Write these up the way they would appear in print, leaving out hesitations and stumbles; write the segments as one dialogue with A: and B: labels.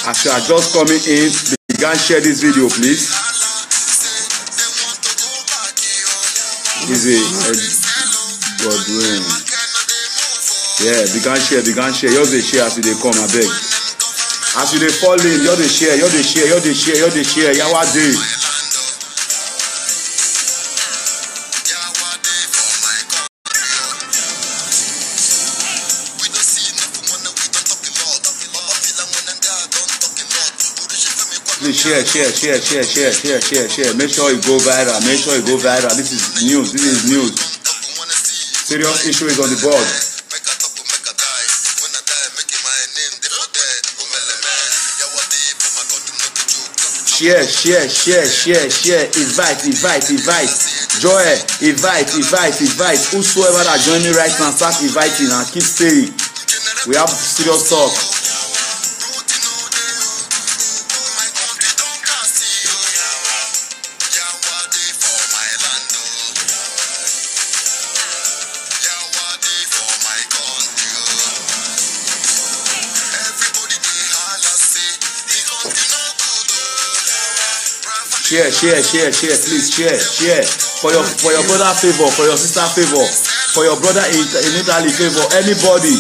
A: As you are just coming in, begin share this video, please. Easy, Godwin. Yeah, begin share. You're the share as they come, I beg. As you they fall in, you're the share. Yawade. Please share. Make sure it go viral. This is news. Serious issue is on the board. Share. Invite. Joy, invite. Whosoever that join me right now, start inviting and keep staying. We have serious talk. Share, please share. For your brother favor, for your sister favor, for your brother in Italy favor, anybody,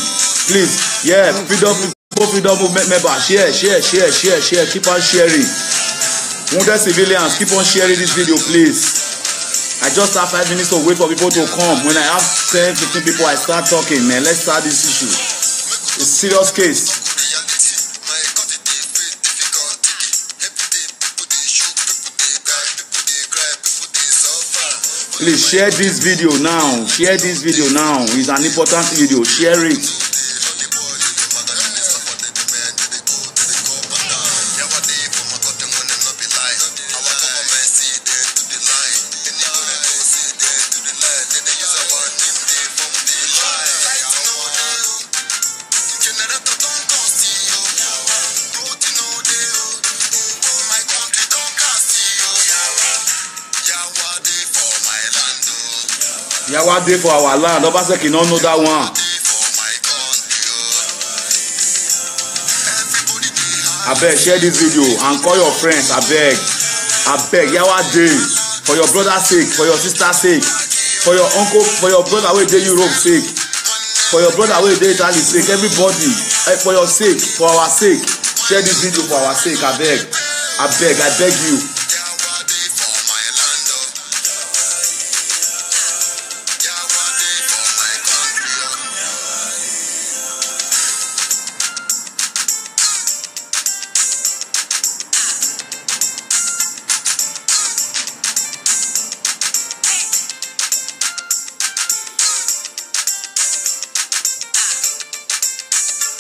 A: please, freedom movement member, share. Keep on sharing. Wounded civilians, keep on sharing this video, please. I just have 5 minutes to wait for people to come. When I have 10-15 people, I start talking, man. Let's start this issue. It's a serious case. Please share this video now. It's an important video. Share it. Yawade for our land. Obaseki no know that one. Abeg, share this video and call your friends. Abeg. Yawade for your brother's sake, for your sister's sake, for your uncle, for your brother wey dey Europe sake, for your brother wey dey Italy sake. Everybody, for your sake, for our sake, share this video for our sake. Abeg, I beg you.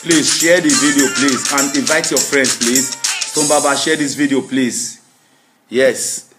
A: Please share the video, please, and invite your friends, please. Stone Baba, share this video, please. Yes.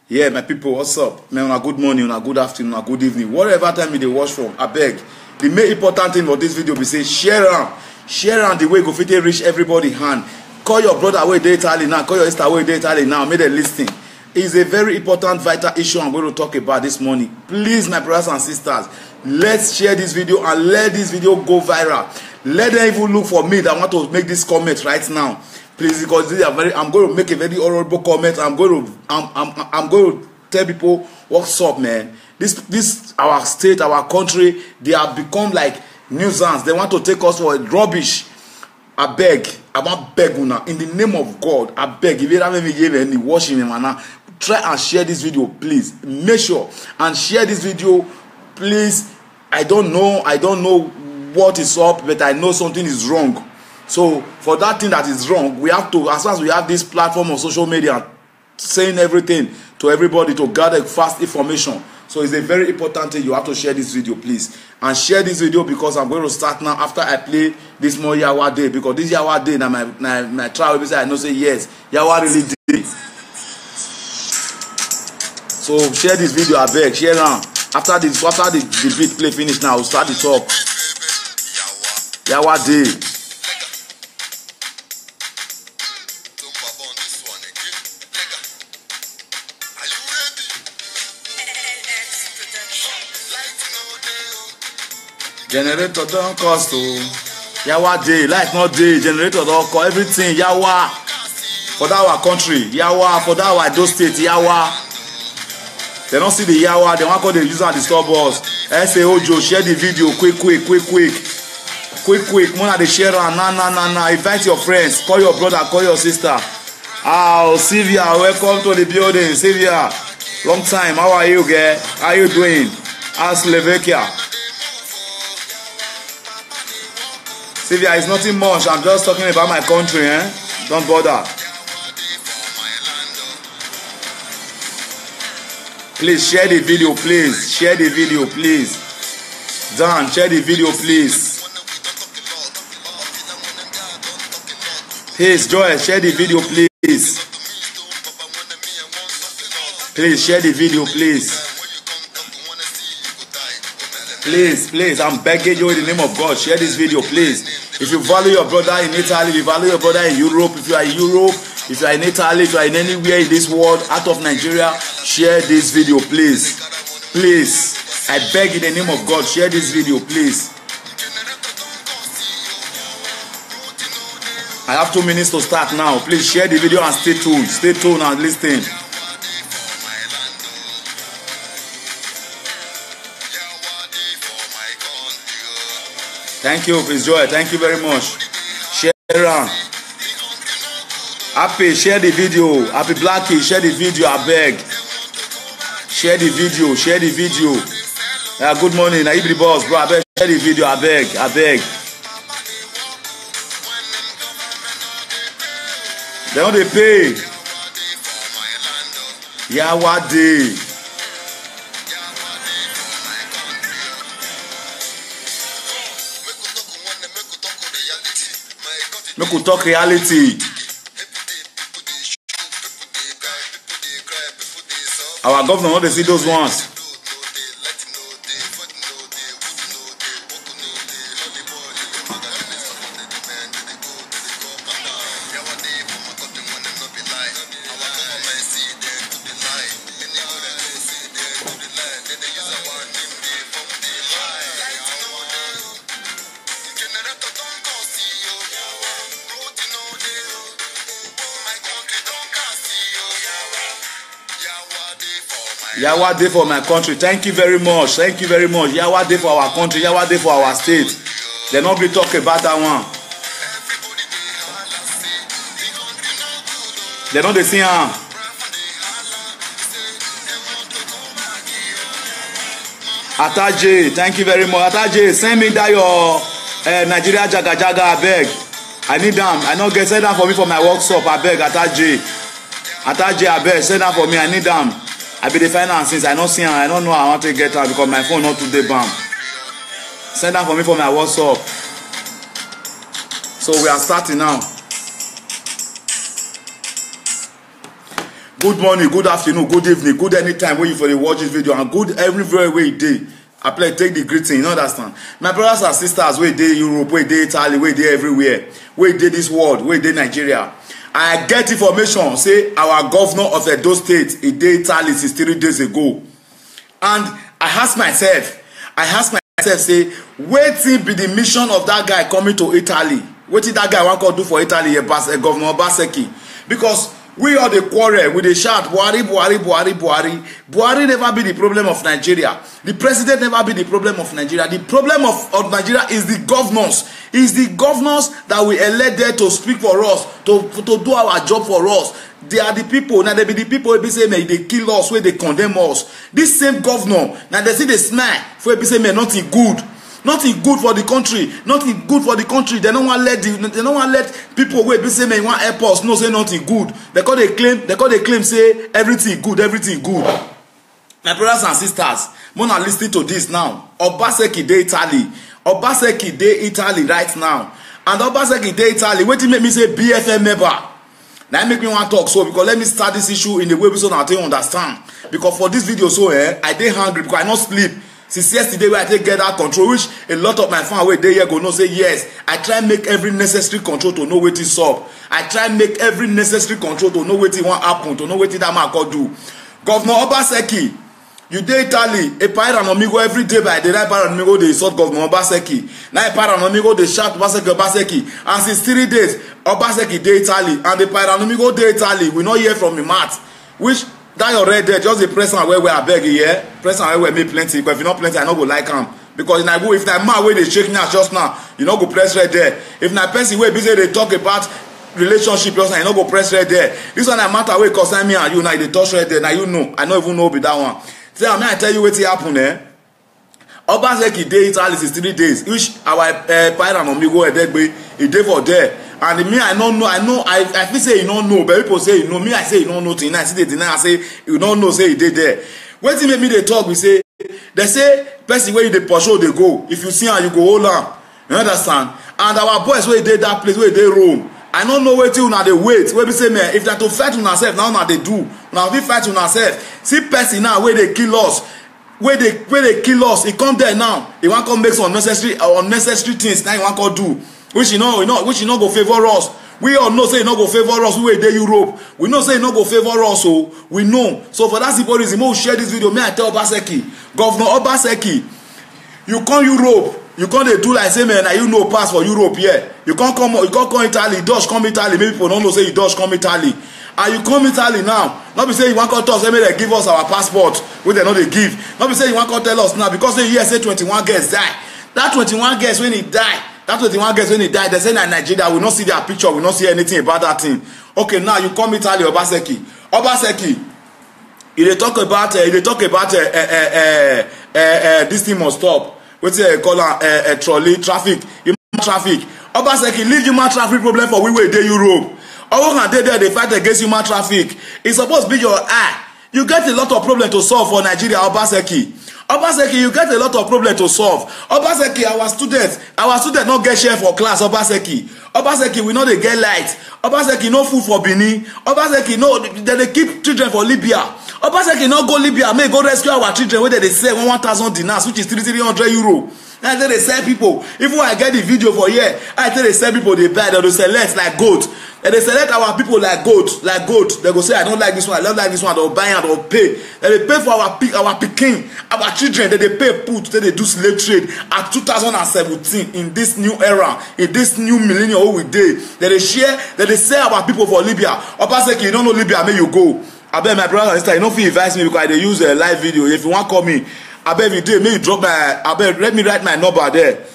A: Yeah, my people, what's up? Man, good morning, good afternoon, good evening. Whatever time you dey watch from, I beg. The main important thing for this video be say share am the way go fit reach everybody hand. Call your brother wey dey Italy now, call your sister wey dey Italy now, make them listen. It's a very important, vital issue I'm going to talk about this morning. Please, my brothers and sisters, let's share this video and let this video go viral. Let them even look for me that want to make this comment right now, please, because these are I'm going to make a very horrible comment. I'm going to tell people what's up, man. This our state, our country, they have become like nuisance. They want to take us for rubbish. I beg, I want beg una in the name of God. I beg, if you don't even give any washing me, man, try and share this video, please. Make sure and share this video, please. I don't know what is up, but I know something is wrong. So for that thing that is wrong, we have to, as long as we have this platform on social media saying everything to everybody to gather fast information. So it's a very important thing. You have to share this video, please, and share this video because I'm going to start now after I play this more Yawade, because this Yawade now my trial will be say I know say yes, Yawade really did. So share this video, I beg, share now. After the beat play finish now, we'll start the talk. Yawade. Generator don't cost oh. Yawa day, light not day, generator don call everything. Yawa for that our country. Yawa for that our Edo state. Yawa. They don't see the yawa. They want to call the user and disturb us. Say Ojo, share the video quick. Mona the share and na. Invite your friends. Call your brother. Call your sister. Sylvia, welcome to the building. Sylvia, long time. How are you, girl? How are you doing? How's Slovakia? Sylvia, it's nothing much. I'm just talking about my country, Don't bother. Please share the video, please. Share the video, please. Dan, share the video, please. Please, Joy, share the video, please. Please share the video, please. Please, I'm begging you in the name of God, share this video, please. If you value your brother in Italy, if you value your brother in Europe, if you are in Europe, if you are in Italy, if you are in anywhere in this world, out of Nigeria, share this video, please. Please, I beg in the name of God, share this video, please. I have 2 minutes to start now. Please share the video and stay tuned. Stay tuned and listen. Thank you, Miss Joy. Thank you very much. Share around. Happy, share the video. Happy Blackie, share the video, I beg. Share the video, share the video. Good morning, I the boss, bro. I beg, share the video, I beg. They don't pay. Yawa day. Make we talk reality. Our governor want to see those ones. Yawa day for my country. Thank you very much. Thank you very much. Yawa day for our country. Yawa day for our state. They not be talking about that one. They don't see him. Ataje, thank you very much. Ataje, send me that your Nigeria jaga I beg. I need them. I not get send them for me for my workshop. I beg Ataje. Ataje, I beg send them for me. I need them. I be the finance since I don't see them. I don't know how I want to get them because my phone not today bam. Send them for me for my WhatsApp. So we are starting now. Good morning, good afternoon, good evening, good anytime when you for the watch this video, and good everywhere where you dey. I play take the greeting, you understand? My brothers and sisters, where dey Europe, where dey Italy, where dey everywhere, where dey this world, where dey Nigeria. I get information say our governor of Edo State, he dey Italy since 3 days ago, and I ask myself, say, wetin be the mission of that guy coming to Italy? Wetin that guy want to do for Italy, Governor Obaseki? Because we are the quarrel with the shout Buhari. Buhari never be the problem of Nigeria. The president never be the problem of Nigeria. The problem of Nigeria is the governors. It's the governors that we elect there to speak for us, to do our job for us. They are the people. Now they be the people who be say they kill us, where they condemn us. This same governor, now they see the smile, where be say nothing good. Nothing good for the country. Nothing good for the country. They don't want to let people wait. Be say man want help us. No say nothing good. Because they claim say everything good. My brothers and sisters, Mona listen to this now. Obaseki dey Italy. Obaseki dey Italy right now. And Obaseki dey Italy. Wetin make me say BFM member? Now make me want to talk so because let me start this issue in the way so that I understand. Because for this video so I dey hungry because I not sleep. Since yesterday where I take get that control, which a lot of my fans wey dey here go know say yes, I try make every necessary control to know wetin sup. I try make every necessary control to know wetin wan happen, to know wetin that man go do. Governor Obaseki, You dey Italy, a pirate and amigo every day by the night pirate and amigo dey insult Governor Obaseki. Now a pirate and amigo dey shout Obaseki. And since 3 days, Obaseki dey Italy and the pirate and amigo dey Italy. We not hear from him mouth. Which that your red there, just the press and where I beg you, yeah? Press and where me plenty. But if you not plenty, I not go like him. Because if that man where they shake now just now, you not go press red there. If that person where busy they talk about relationship just now, you not go press red there. This one that matter where concern me and you now they touch red there. Now you know. I don't even know be that one. I tell you what happen there. Obaseki dey Italy is 3 days. Which our pirate and amigo Edegbe, he dey for there. And me, I don't know. I feel say you don't know, but people say you know. Me, I say you don't know. Tonight, I see they deny. I say you don't know. Say he dey there. Wetin make me dey talk? We say they say person where you dey pursue they go. If you see her, you go hold on. You understand? And our boys where they that place where they roam. I don't know where till now they wait. Where we say man, if that to fight on ourselves now they do. Now we fight on ourselves. See person now where they kill us. Where they kill us, he come there now. He want come make some unnecessary things. Now he want to do, which you know, which you not go favor us. We all know say you not go favor us. We were there Europe. We know say you not go favor us. So we know. So for that simple reason, we share this video. May I tell Obaseki, Governor Obaseki, you come Europe. You can't do like say man, you know pass for Europe here. You can't come Italy. Dutch come Italy. Maybe people don't know say you Dutch come Italy. And you come Italy now. Not be say you want to tell us, say they give us our passport, which they know they give. Not be say you want to tell us now because they here say 21 girls die. That 21 girls when he die, they say in Nigeria we not see their picture, we not see anything about that thing. Okay, now you come Italy, Obaseki. They talk about this thing must stop. What's it called trolley traffic, human traffic. Obaseki leave human traffic problem for we dey Europe. All can they fight against human traffic. It's supposed to be your eye. You get a lot of problem to solve for Nigeria, Obaseki. Obaseki, you get a lot of problem to solve. Obaseki, our students not get share for class, Obaseki, we know they get light. Obaseki, no food for Benin. Obaseki, no, they keep children for Libya. Obaseki, no go Libya, may go rescue our children where they sell 1,000 dinars, which is 300 euro. I tell they sell people. Even when I get the video for here, I tell they sell people they buy, they select like goat. And they select our people like goat. They go say, I don't like this one, I don't like this one. They'll buy and they'll pay. And they pay for our pikin, our children. They pay put. They do slave trade at 2017 in this new era, in this new millennium we did. They share. They sell our people for Libya. Obaseki, you don't know Libya, may you go. I bet my brother and sister, you know if you advise me because they use a live video. If you want to call me, I bet you did. May you drop my. I bet let me write my number there.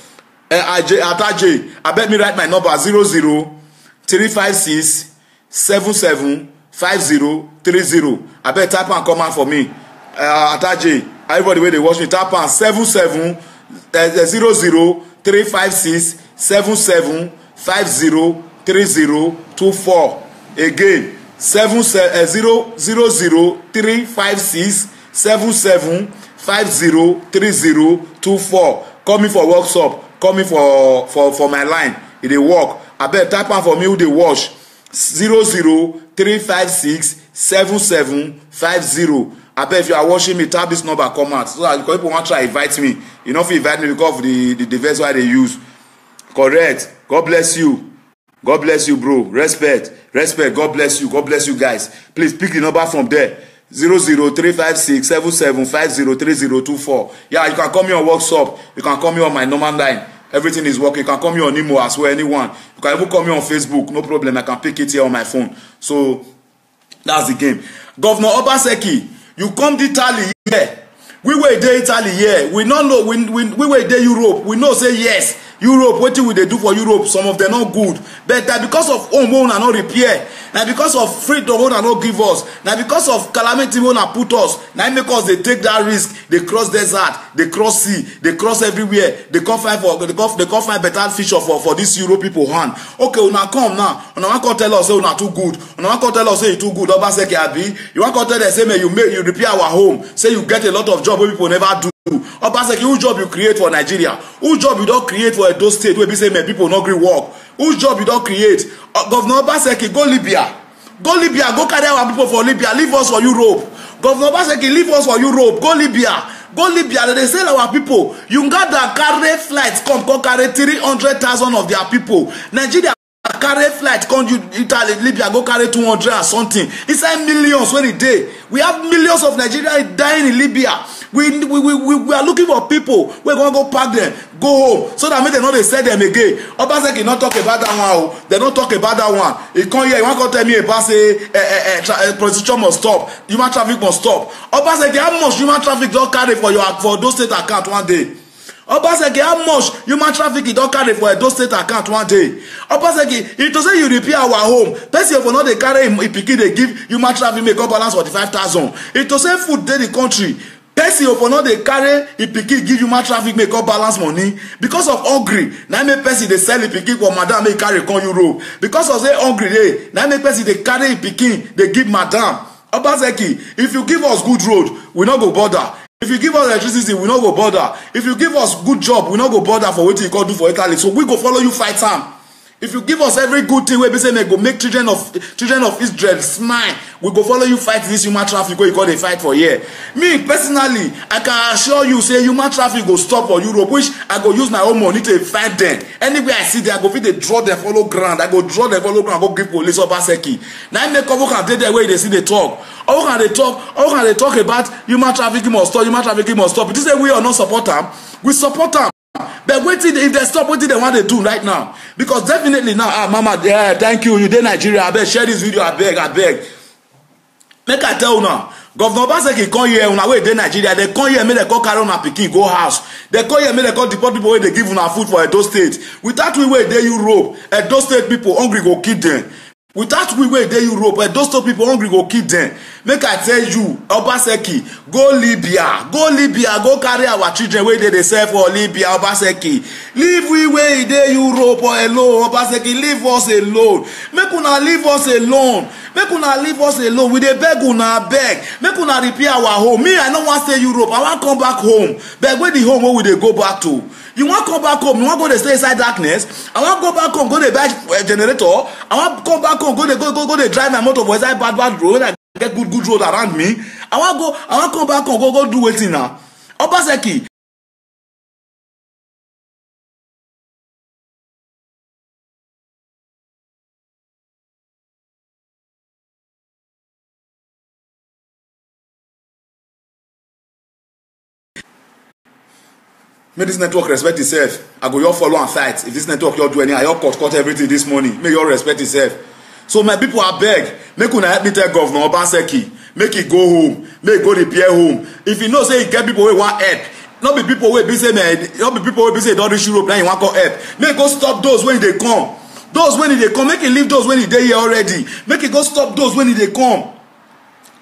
A: Ataje. I bet me write my number 00-356 77 5030. I bet type and comment for me. Ataje. Everybody where they watch me type and 00-356 77 503024. Again 00-356 77 503024. Call me for workshop. Call me for my line. It dey work. I bet type am for me who dey watch 00-356 77 50. I bet if you are watching me, tap this number, come out. So that people want to try invite me. You know if you invite me because of the device why they use. Correct. God bless you. God bless you, bro. Respect. God bless you. God bless you guys. Please pick the number from there. 00-356 77 503024. Yeah, you can call me on WhatsApp. You can call me on my normal line. Everything is working. You can call me on Imo as well, anyone. You can even call me on Facebook. No problem. I can pick it here on my phone. So that's the game. Governor Obaseki, you come to Italy here. We were there Italy here. We don't know. We were there Europe. We know say yes. Europe, what will they do for Europe? Some of them not good. But that because of home and not repair. Now because of freedom and not give us. Now because of calamity and put us. Now because they take that risk. They cross desert. They cross sea. They cross everywhere. They can't find better feature for this Europe people hand. Okay, una come now. Una want to tell us say una too good. Una want to tell us say you too good. Obaseki abi. You want to tell them say you repair our home. Say you get a lot of job where people never do. Obaseki, whose job you create for Nigeria? Whose job you don't create for Edo State where say people not agree work? Whose job you don't create? Governor Obaseki, go Libya. Go carry our people for Libya. Leave us for Europe. Governor Obaseki, leave us for Europe. Go Libya. They sell our people. You got that carry flights come carry 300,000 of their people. Nigeria carry flight come you Italy, Libya, go carry 200 or something. Inside millions when it day. We have millions of Nigerians dying in Libya. We are looking for people. We're going to go park them, go home, so that make them not they sell them again. Obaseki not talk about that one. They don't talk about that one. He come here, he want to tell me about say prostitution must stop, human traffic must stop. Obaseki, how much human traffic don't carry for those state account one day? Obaseki, how much human traffic you don't carry for a those state account one day? Obaseki, if to say you repair our home, person for not they carry him pikin they give human traffic make up balance 45,000. If to say food dey the country, person for not they carry a pikin give human traffic make up balance money because of hungry. Now make person they sell a pikin for madam make carry come Europe because of say hungry dey. Now make person they carry a pikin they give madam. Obaseki, if you give us good road, we not go bother. If you give us electricity, we not go bother. If you give us good job, we not go bother for what you can do for Italy. So we go follow you fight am. If you give us every good thing, we be say may go make children of Israel smile. We go follow you fight this human traffic. Go you got a fight for here. Me personally, I can assure you, say human traffic go stop for Europe, which I go use my own money to fight them. Anywhere I see them, I go fit they draw them follow ground. I go draw them follow ground. I go give police Obaseki. Now I make up can take the way they see they talk. How can they talk? How can they talk about human trafficking must stop? Human trafficking must stop. This is we are not support them. We support them. But waiting, if they stop, what they want to do right now? Because definitely now, Mama, thank you. You did Nigeria. I beg, share this video. I beg. Make I tell you now. Governor Obaseki come here on our way to Nigeria. They come here, make they call carry on a pikin go house. They come here, make they call deport people where they give una food for Edo State. Without we way they Europe, Edo State people hungry go kill them. Without we way they Europe, those two people hungry go kill them. Make I tell you, Obaseki, go Libya, go carry our children where they sell for Libya, Obaseki. Leave we way they Europe or alone, Obaseki, leave us alone. Make una leave us alone. Make una leave us alone. We dey beg una beg. Make una repair our home. Me, I don't want to stay Europe. I want to come back home. But where the home where we dey go back to? You want to come back home? You want to go to stay inside darkness? I want to go back home. Go to buy generator. I want to come back home. Go to drive my motor for inside bad road. I get good road around me. I want to come back home. Go do wetin now. Obaseki. Make this network respect itself. I go your follow and fight. If this network you do any, I your cut everything this morning. Make your respect itself. So my people are beg. Make una help me tell Governor Obaseki. Make it go home. Make it go repair home. If you know say you get people who want help, not be people who be say don't reach Europe now you want to help. Make go stop those when they come. Those when they come. Make it leave those when they here already. Make it go stop those when they come.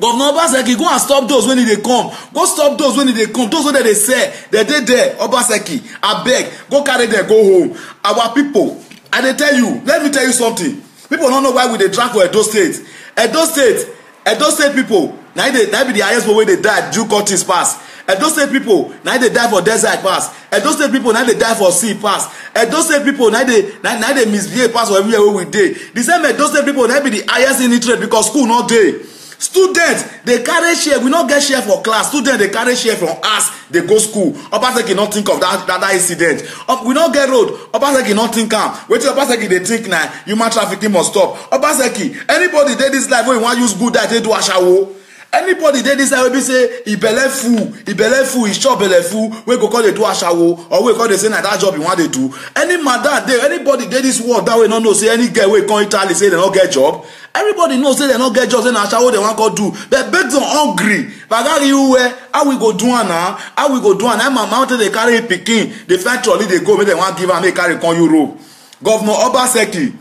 A: Governor Obaseki, go and stop those when they come. Go stop those when they come. Those when they say they there. Obaseki, I beg, go carry them, go home. Our people, and they tell you, let me tell you something. People don't know why we they drag for Edo State. Edo State people. Now be the highest way they die. Due Curtis pass. Edo State people now they die for desert pass. Edo State people now they die for sea pass. Edo State people now they misbehave pass for everywhere we dey. The same Edo State people now be the highest in interest because school not dey. Students they carry share. We not get share for class. Students they carry share from us. They go school. Obaseki not think of that incident. We not get road. Obaseki not think am. Wetin Obaseki they think now human trafficking must stop. Obaseki anybody dey this life wey want use good that they do ashawo. Anybody dey this life wey be say he belle full, he chop belle full, wey go call dey do ashawo or wey call dey say na that job he wan dey do. Any madam dey, anybody dey this world that way no know say any girl wey come Italy say they no get job. Everybody knows say they no get job, say na ashawo they wan go do. But based on hungry, bagari you where how we go do am now? How we go do am? Na my mountain dey carry pikin, dey find trolley dey go make dem wan give am make carry come Europe. Governor Obaseki,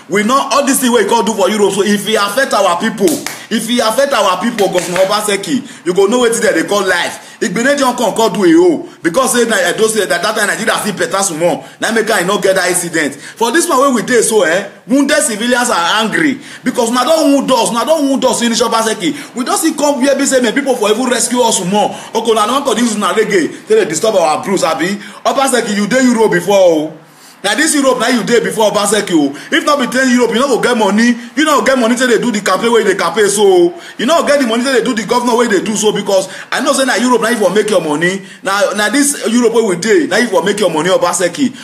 A: we know all this thing we can do for Europe. So if he affect our people, Governor Obaseki, you go know what they call life. If Benedict come do it because say that time Nigeria still better small. Now make I not get that incident. For this one where we did so wounded civilians are angry because now don't wound us finish Obaseki. We don't see come here be say people for even rescue us more. Okay, now don't use na reggae. They disturb our bruise, abi. Obaseki, you dey Europe before. na this Europe na you dey before Obaseki o. If not be telling Europe, you no go get money. You no go get money till they do the campaign wey they campaign so. You no go get the money till they do the governor wey they do so, because I know say na Europe na you for make your money. Na this Europe wey we dey na you for make your money. Obaseki,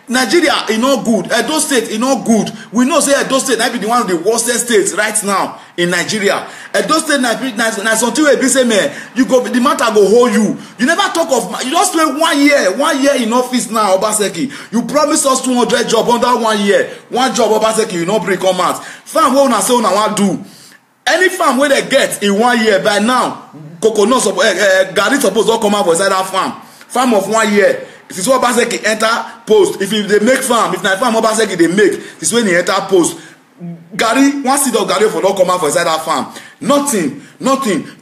A: Nigeria e no good. Edo State e no good. We know say Edo State na be the one of the worst states right now in Nigeria. Edo State na something wey be say man, you go the matter go hold you. You never talk of, you just spend 1 year in office now, Obaseki. You promise us 200 jobs under 1 year. One job, Obaseki, you no bring come out. Farm wey una say una wan do. Any farm wey they get in 1 year by now, coconut garri suppose don come out for inside that farm. Farm of 1 year. This is what Obaseki enter post. If they make farm, if na farm Obaseki they make, this is when he enter post. Garri, one seed of garri for don come out for inside that farm. Nothing.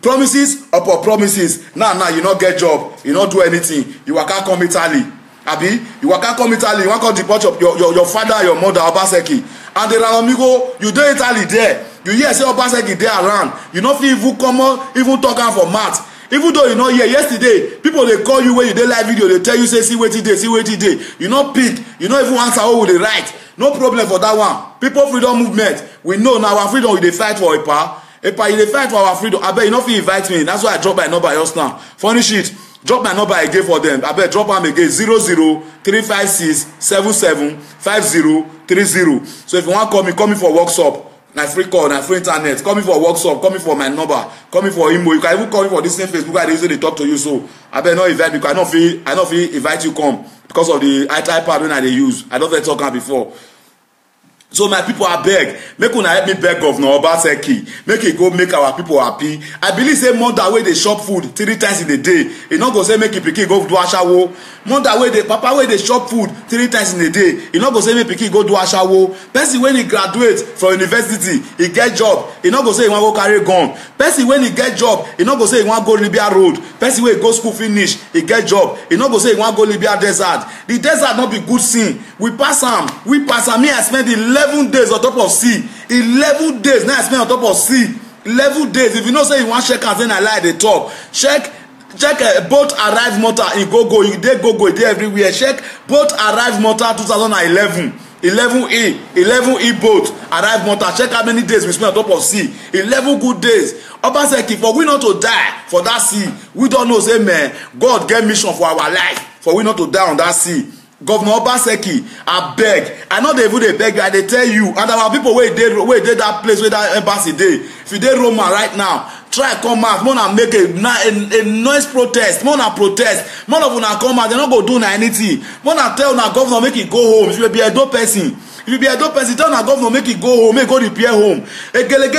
A: Promises upon promises. Now you not get job, you not do anything. You waka come Italy, abi? You waka come Italy, you want to deport your father, your mother, Obaseki. And the Amigo, you do Italy there. You hear say Obaseki there around. You not feel even come on, even talk am for math. Even though you know here yesterday, people they call you when you dey live video, they tell you say see wetin dey. You not pick, you not even answer what they write. No problem for that one. People freedom movement. We know now our freedom we dey fight for Epa, you dey fight for our freedom. I bet you not fit invite me. That's why I drop my number just now. Funny shit. Drop my number again for them. I bet drop am again 00356775030. So if you want call me for workshop. Na free call, na free internet. Call me for workshop, call me for my number, call me for email. You can even call me for this same Facebook. I usually talk to you. So I bet not invite because I don't feel invite you come because of the iPad when I dey use. I don't talk am before. So my people are beg, make una help me beg Governor Obaseki, make it go make our people happy. I believe say mother wey dey shop food 3 times in a day, e no go say make pikin go do ashawo. Mother wey dey papa wey dey shop food 3 times in a day, e no go say make pikin go do ashawo. Person when he graduate from university, he get job, e no go say he wan go carry gun. Person when he get job, he no go say he wan go Libya road. Person wey go school finish, he get job, he no go say he wan go Libya desert. The desert no be good thing. We pass am. Me I spend 11 days on top of sea. 11 days now I spend on top of sea. 11 days. If you know say you want check and then I lie they talk. Check boat arrive motor in go you dey go dey everywhere. Check boat arrive motor 2011. 11E boat arrive motor. Check how many days we spend on top of sea. 11 good days. Obaseki, for we not to die for that sea. We don't know say man, God get mission for our life. For we not to die on that sea. Governor Obaseki, I beg. I know they even they beg you, I they tell you. And our people where they that place where that embassy dey. If you dey Roma right now, try come out. Mona make a noise protest. Mona protest. Mona of una come out. They not go do anything. Mona tell una governor make it go home. If you be a dope person. If you be a dope person, tell una governor make it go home. Make go repair home. They drag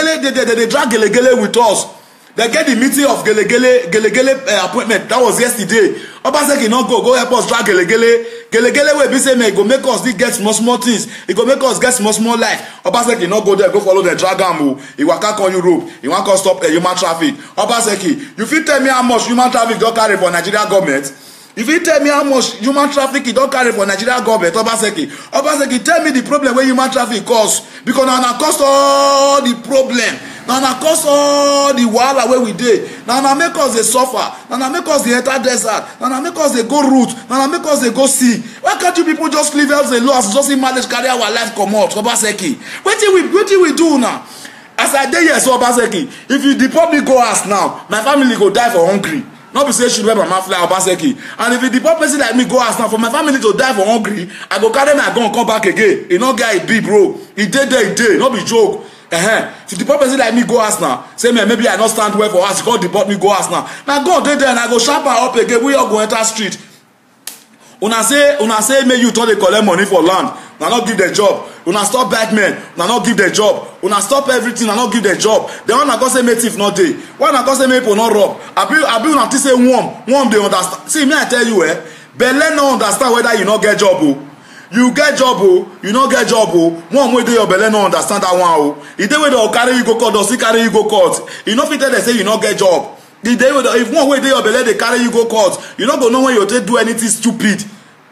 A: Gelegele with us. They get the meeting of Gelegele appointment. That was yesterday. Obaseki not go help us drag Gelegele wey be say man go make us get small things. It go make us get small life. Obaseki not go there go follow the drag am. He waka come Europe. He wan come stop human traffic. Obaseki, you fit tell me how much human traffic don carry for Nigeria government? If you tell me how much human traffic e don carry for Nigeria government, Obaseki, tell me the problem wey human traffic cause, because na cause all the problem. Na cause all the wahala wey we dey. Na make us dey suffer. Na make us dey enter desert. Na make us dey go route. Na make us dey go sea. Why can't you people just leave us alone as just manage carry our life comot, Obaseki? Wetin we do now? As I dey here so Obaseki, if you deport me go house now, my family go die for hungry. Not be say children mama fly Obaseki. And if you deport person like me go house now, for my family to die for hungry, I go carry my gun come back again. E no get it be bro. E dey there, no be joke. If the deport person like me go house now, say man maybe I not stand well for us, God deport me go house now. My God dey there and I go sharp her up again. We all go enter street. Una say make you thought they collect money for land. Una not give the job. Una stop bad men. Una not give the job. Una stop everything. Una not give the job. The one that go say make thief not dey. One that go say make people not rob. I be una say warm they understand. See me I tell you Belle no understand whether you not get job You get job you no get job one wey dey your belle no understand that one e dey wey dey carry you go court or still carry you go court. You no fit tell them say you no get job. The day if one wey dey your belle dey carry you go court, you no go know when you take do anything stupid.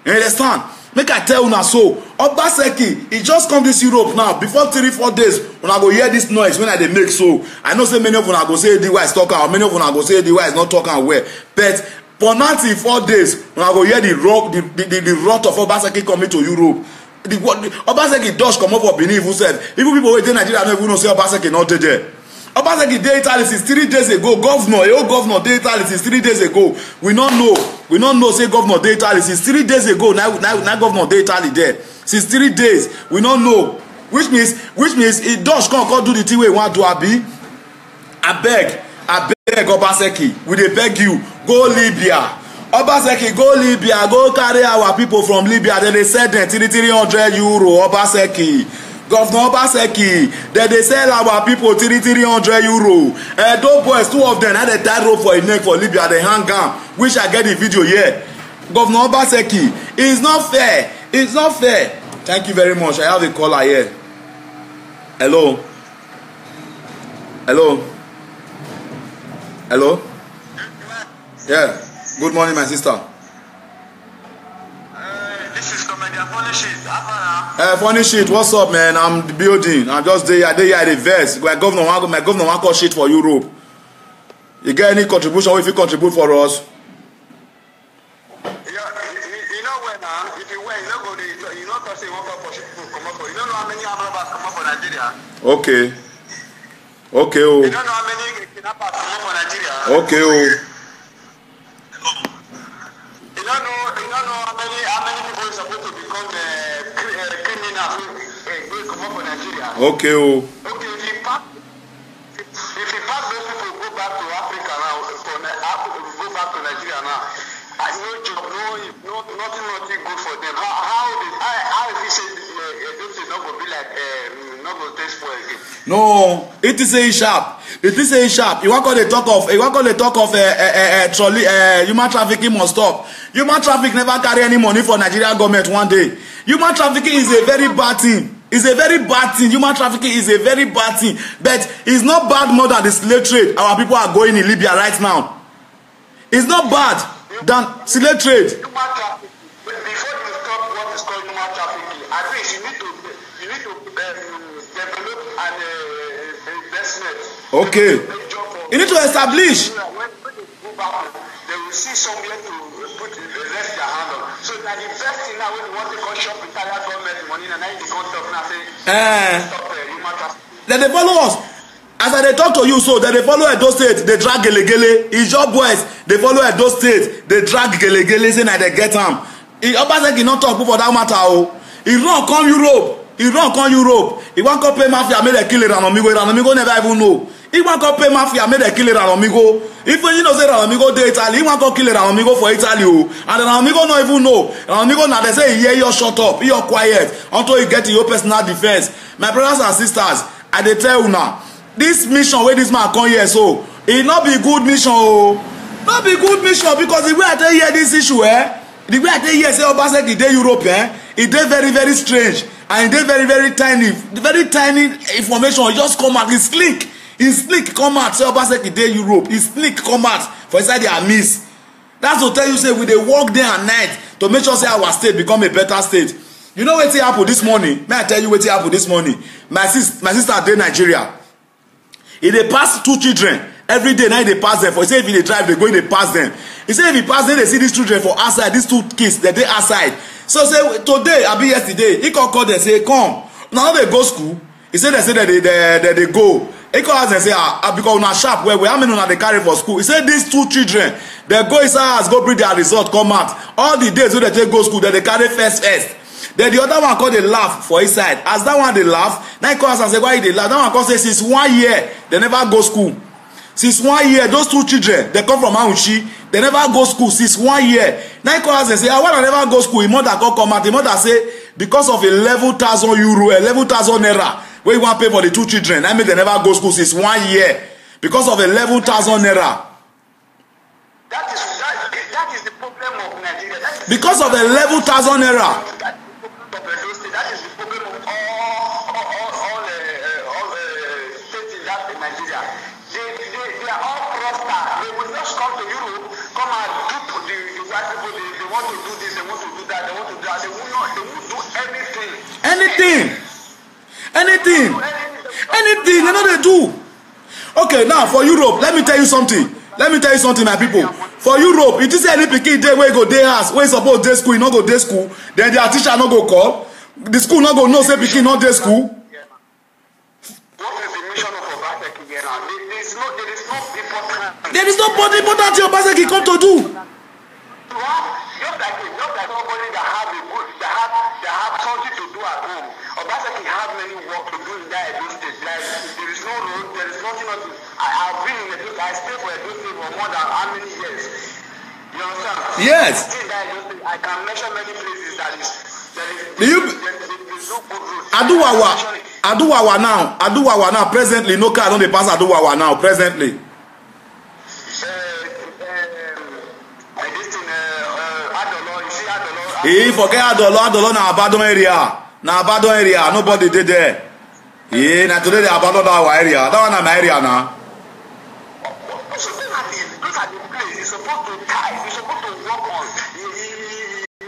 A: You understand? Make I tell una so. Obaseki, he just come this Europe now. Before 3-4 days, una go hear this noise when I dey make so. I know say many of una go say DY is talking, or many of una go say DY is not talking well. But For 94 days, when I go hear the rot of Obaseki coming to Europe. The Obaseki Dutch come up for Benin who said, even people who in Nigeria don't even know say Obaseki not there. Obaseki dey Italy since 3 days ago. Governor dey Italy since 3 days ago. We not know say governor dey Italy since 3 days ago. Now governor dey Italy there since 3 days. We not know, which means if Dutch come do the thing we want to abi. I beg Obaseki, we dey beg you, go Libya. Obaseki, go Libya, go carry our people from Libya. Then they sell them 300 euro. Obaseki, Governor Obaseki, then they sell our people 300 euro. Those boys, 2 of them had a tie rope for a neck for Libya. They hang down. Wish I get the video here. Governor Obaseki, it's not fair. It's not fair. Thank you very much. I have a caller here. Hello. Yeah. Good morning, my sister.
B: This is comedian Funny Shit.
A: Funny Shit, what's up, man? I'm the building. I'm just there. I the verse. My governor want call shit for Europe. You get any contribution? If you contribute for us?
B: You know when if you win, you know say one for shit come up. You don't know how many Amrabas come up for Nigeria.
A: Okay.
B: You don't know how many kidnappers come up for Nigeria.
A: Okay.
B: You don't know how many people are supposed to become criminals who come up for Nigeria.
A: Okay.
B: Okay, if you pack those people go back to Africa now, go back to Nigeria now, no job, nothing good for them. How if you say those things not going to be like not going to taste for again?
A: No, it is a sharp. You want to talk of trolley human trafficking must stop. Human trafficking never carry any money for Nigerian government one day. Human trafficking is a very bad thing. Human trafficking is a very bad thing. But it's not bad more than the slave trade our people are going in Libya right now. It's not bad than slave trade.
B: Human trafficking. Before you stop what is called human trafficking, at least you need to develop an investment.
A: Okay. You need to establish.
B: When they go back, they will see somewhere to rest their hand on. So that the best thing now when you want to go shop with Italian government money, and now you can't talk now say stop human trafficking.
A: Then they follow us. As I they talk to you, so they follow Edo State, they drag Gelegele. It's your boys, they follow Edo State, they drag Gelegele, say now they get them. Obaseki not talk for that matter. He run come Europe. He want to pay mafia, made a killer Ranomigo. Ranomigo never even know. He want to pay mafia, made a killer Ranomigo. If you know say Ranomigo de Italy, he want to kill Ranomigo for Italy. And the Ranomigo no even know. Ranomigo now they say, yeah, you're shut up, you're quiet until you get your personal defense. My brothers and sisters, I dey tell you now, this mission where this man come here, so it not be good mission. Not be good mission because the way I tell you this issue, the way I tell you say Obaseki dey Europe, it dey very, very strange. And they very tiny information just come out. It's slick come out. Say Obaseki dey Europe. It's slick come out for inside their midst. That's to tell you say we dey work day and night to make sure say our state become a better state. You know wetin happen this morning? May I tell you wetin happen this morning? My sister dey Nigeria. He dey pass 2 children every day. Now they pass them. For he say if they drive, they go in they pass them. He say if he pass them, they see these children for outside. These 2 kids they dey outside. So say today, I be yesterday. He call them say come. Now they go school. He say that they go. He call us and say because una sharp where how many una they carry for school. He say these 2 children they go inside house go bring their result come out. All the days when they take go school they carry first. Then the other one call they laugh for inside. As that one they laugh, now he call us and say why they laugh. That one call say since 1 year they never go school. Since 1 year, those 2 children, they come from Auchi, they never go school since 1 year. Now he call us and say, why I never go school? His mother come out. The mother say, because of 11,000 euro, 11,000 naira, where you want to pay for the 2 children. That means they never go school since 1 year. Because of 11,000 naira.
B: That is the problem of Nigeria.
A: Because of 11,000 naira.
B: That is the problem of all states in Nigeria. They are all prosper. They will just come to Europe, come and dupe the white people. They want to do this, they want to do that, they want to do that. They will do anything.
A: Anything. You know they do. Okay, now for Europe, let me tell you something, my people. For Europe, if you see any pikin dey wey go dey house, wey suppose dey school, e no go dey school, then their teacher no go call. The school no go know say pikin no dey school.
B: What is the mission of Obaseki here now? There is no important
A: There is no important thing Obaseki come to do.
B: Just like somebody that have something to do at home. Obaseki have many work to do in that Edo State. Like, there is no road, there is nothing else. I've been in Edo State. I stay for Edo State for more than how many years? You understand?
A: Yes.
B: I can mention many places that is
A: Aduwawa now presently no car don dey pass Aduwawa now presently. He forget Adolo na Abadon area. Na Abadon area, nobody dey there. Yeah, na today they abandon our area. That one na my area now.
B: So those are the place you're supposed to tie, you're supposed to work on.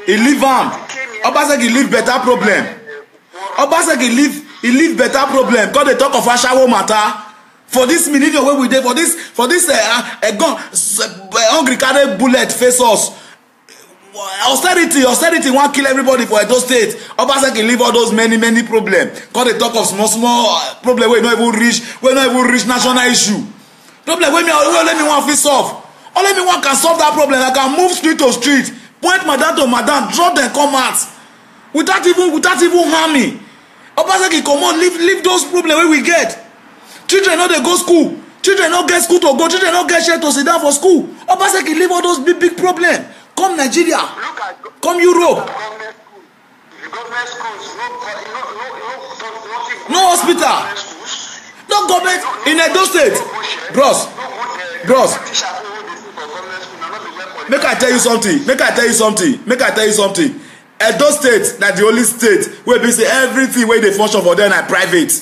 A: He leave am. Obaseki leave better problem. Obaseki leave better problem. Because they talk of Ashawo matter. For this millennium where we dey, for this gun, hungry carry bullet face us. Austerity wan kill everybody for Edo State. Obaseki leave all those many problem. Because they talk of small problem wey no even reach national issue. Problem wey only me wan fit solve. Only me wan can solve that problem. I can move street to street, point madam to madam, drop them come out without even harming. Obaseki comot leave those problems wey we get. Children no dey go school. Children no get school to go. Children no get share to sit down for school. Obaseki leave all those big problems. Come Nigeria. Come Europe.
B: Government schools,
A: no hospital. No government in Edo State. Bros. Make I tell you something. Edo State na the only state wey be say everything wey dey function for there na private.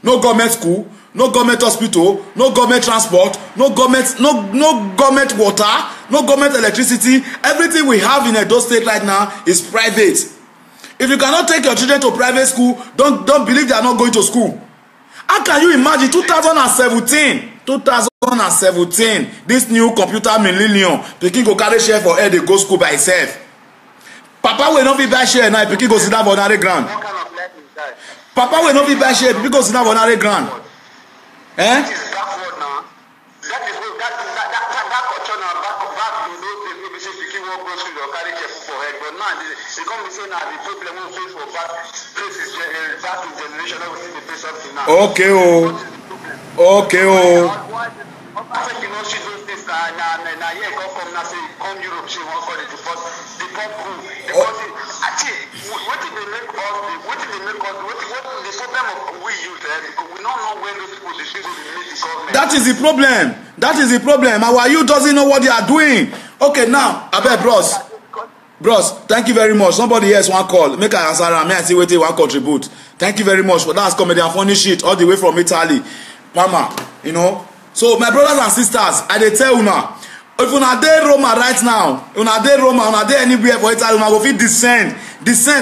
A: No government school, no government hospital, no government transport, no government water, no government electricity. Everything we have in Edo State right now is private. If you cannot take your children to private school, don't believe they are not going to school. How can you imagine 2017, this new computer millennium, pikin go carry share for head dey go school by himself. Papa will not be buy share now, pikin go sit down for ordinary ground. Papa will not be buy share, pikin go sit down for ordinary ground.
B: That is backward now. That culture now back in those days wey be say pikin wan go school or carry care for head, but now they come be say na the problem wey face for back places back in generation wey we still dey face up to now.
A: Okay.
B: Obaseki no see those things na here come now say come Europe say wan call it deport crew because wetin dey make us the problem of we youth because we no know when those people dey see go dey meet the government.
A: That is the problem. Our youth doesn't know what they are doing. Okay, now abeg bros, thank you very much. Somebody else wan call, make I answer am, make I see wetin wan contribute. Thank you very much for that comedian funny shit all the way from Italy. Mama, you know. So my brothers and sisters, I dey tell una, if una dey Roma right now, una dey anywhere for Italy, una go fit descend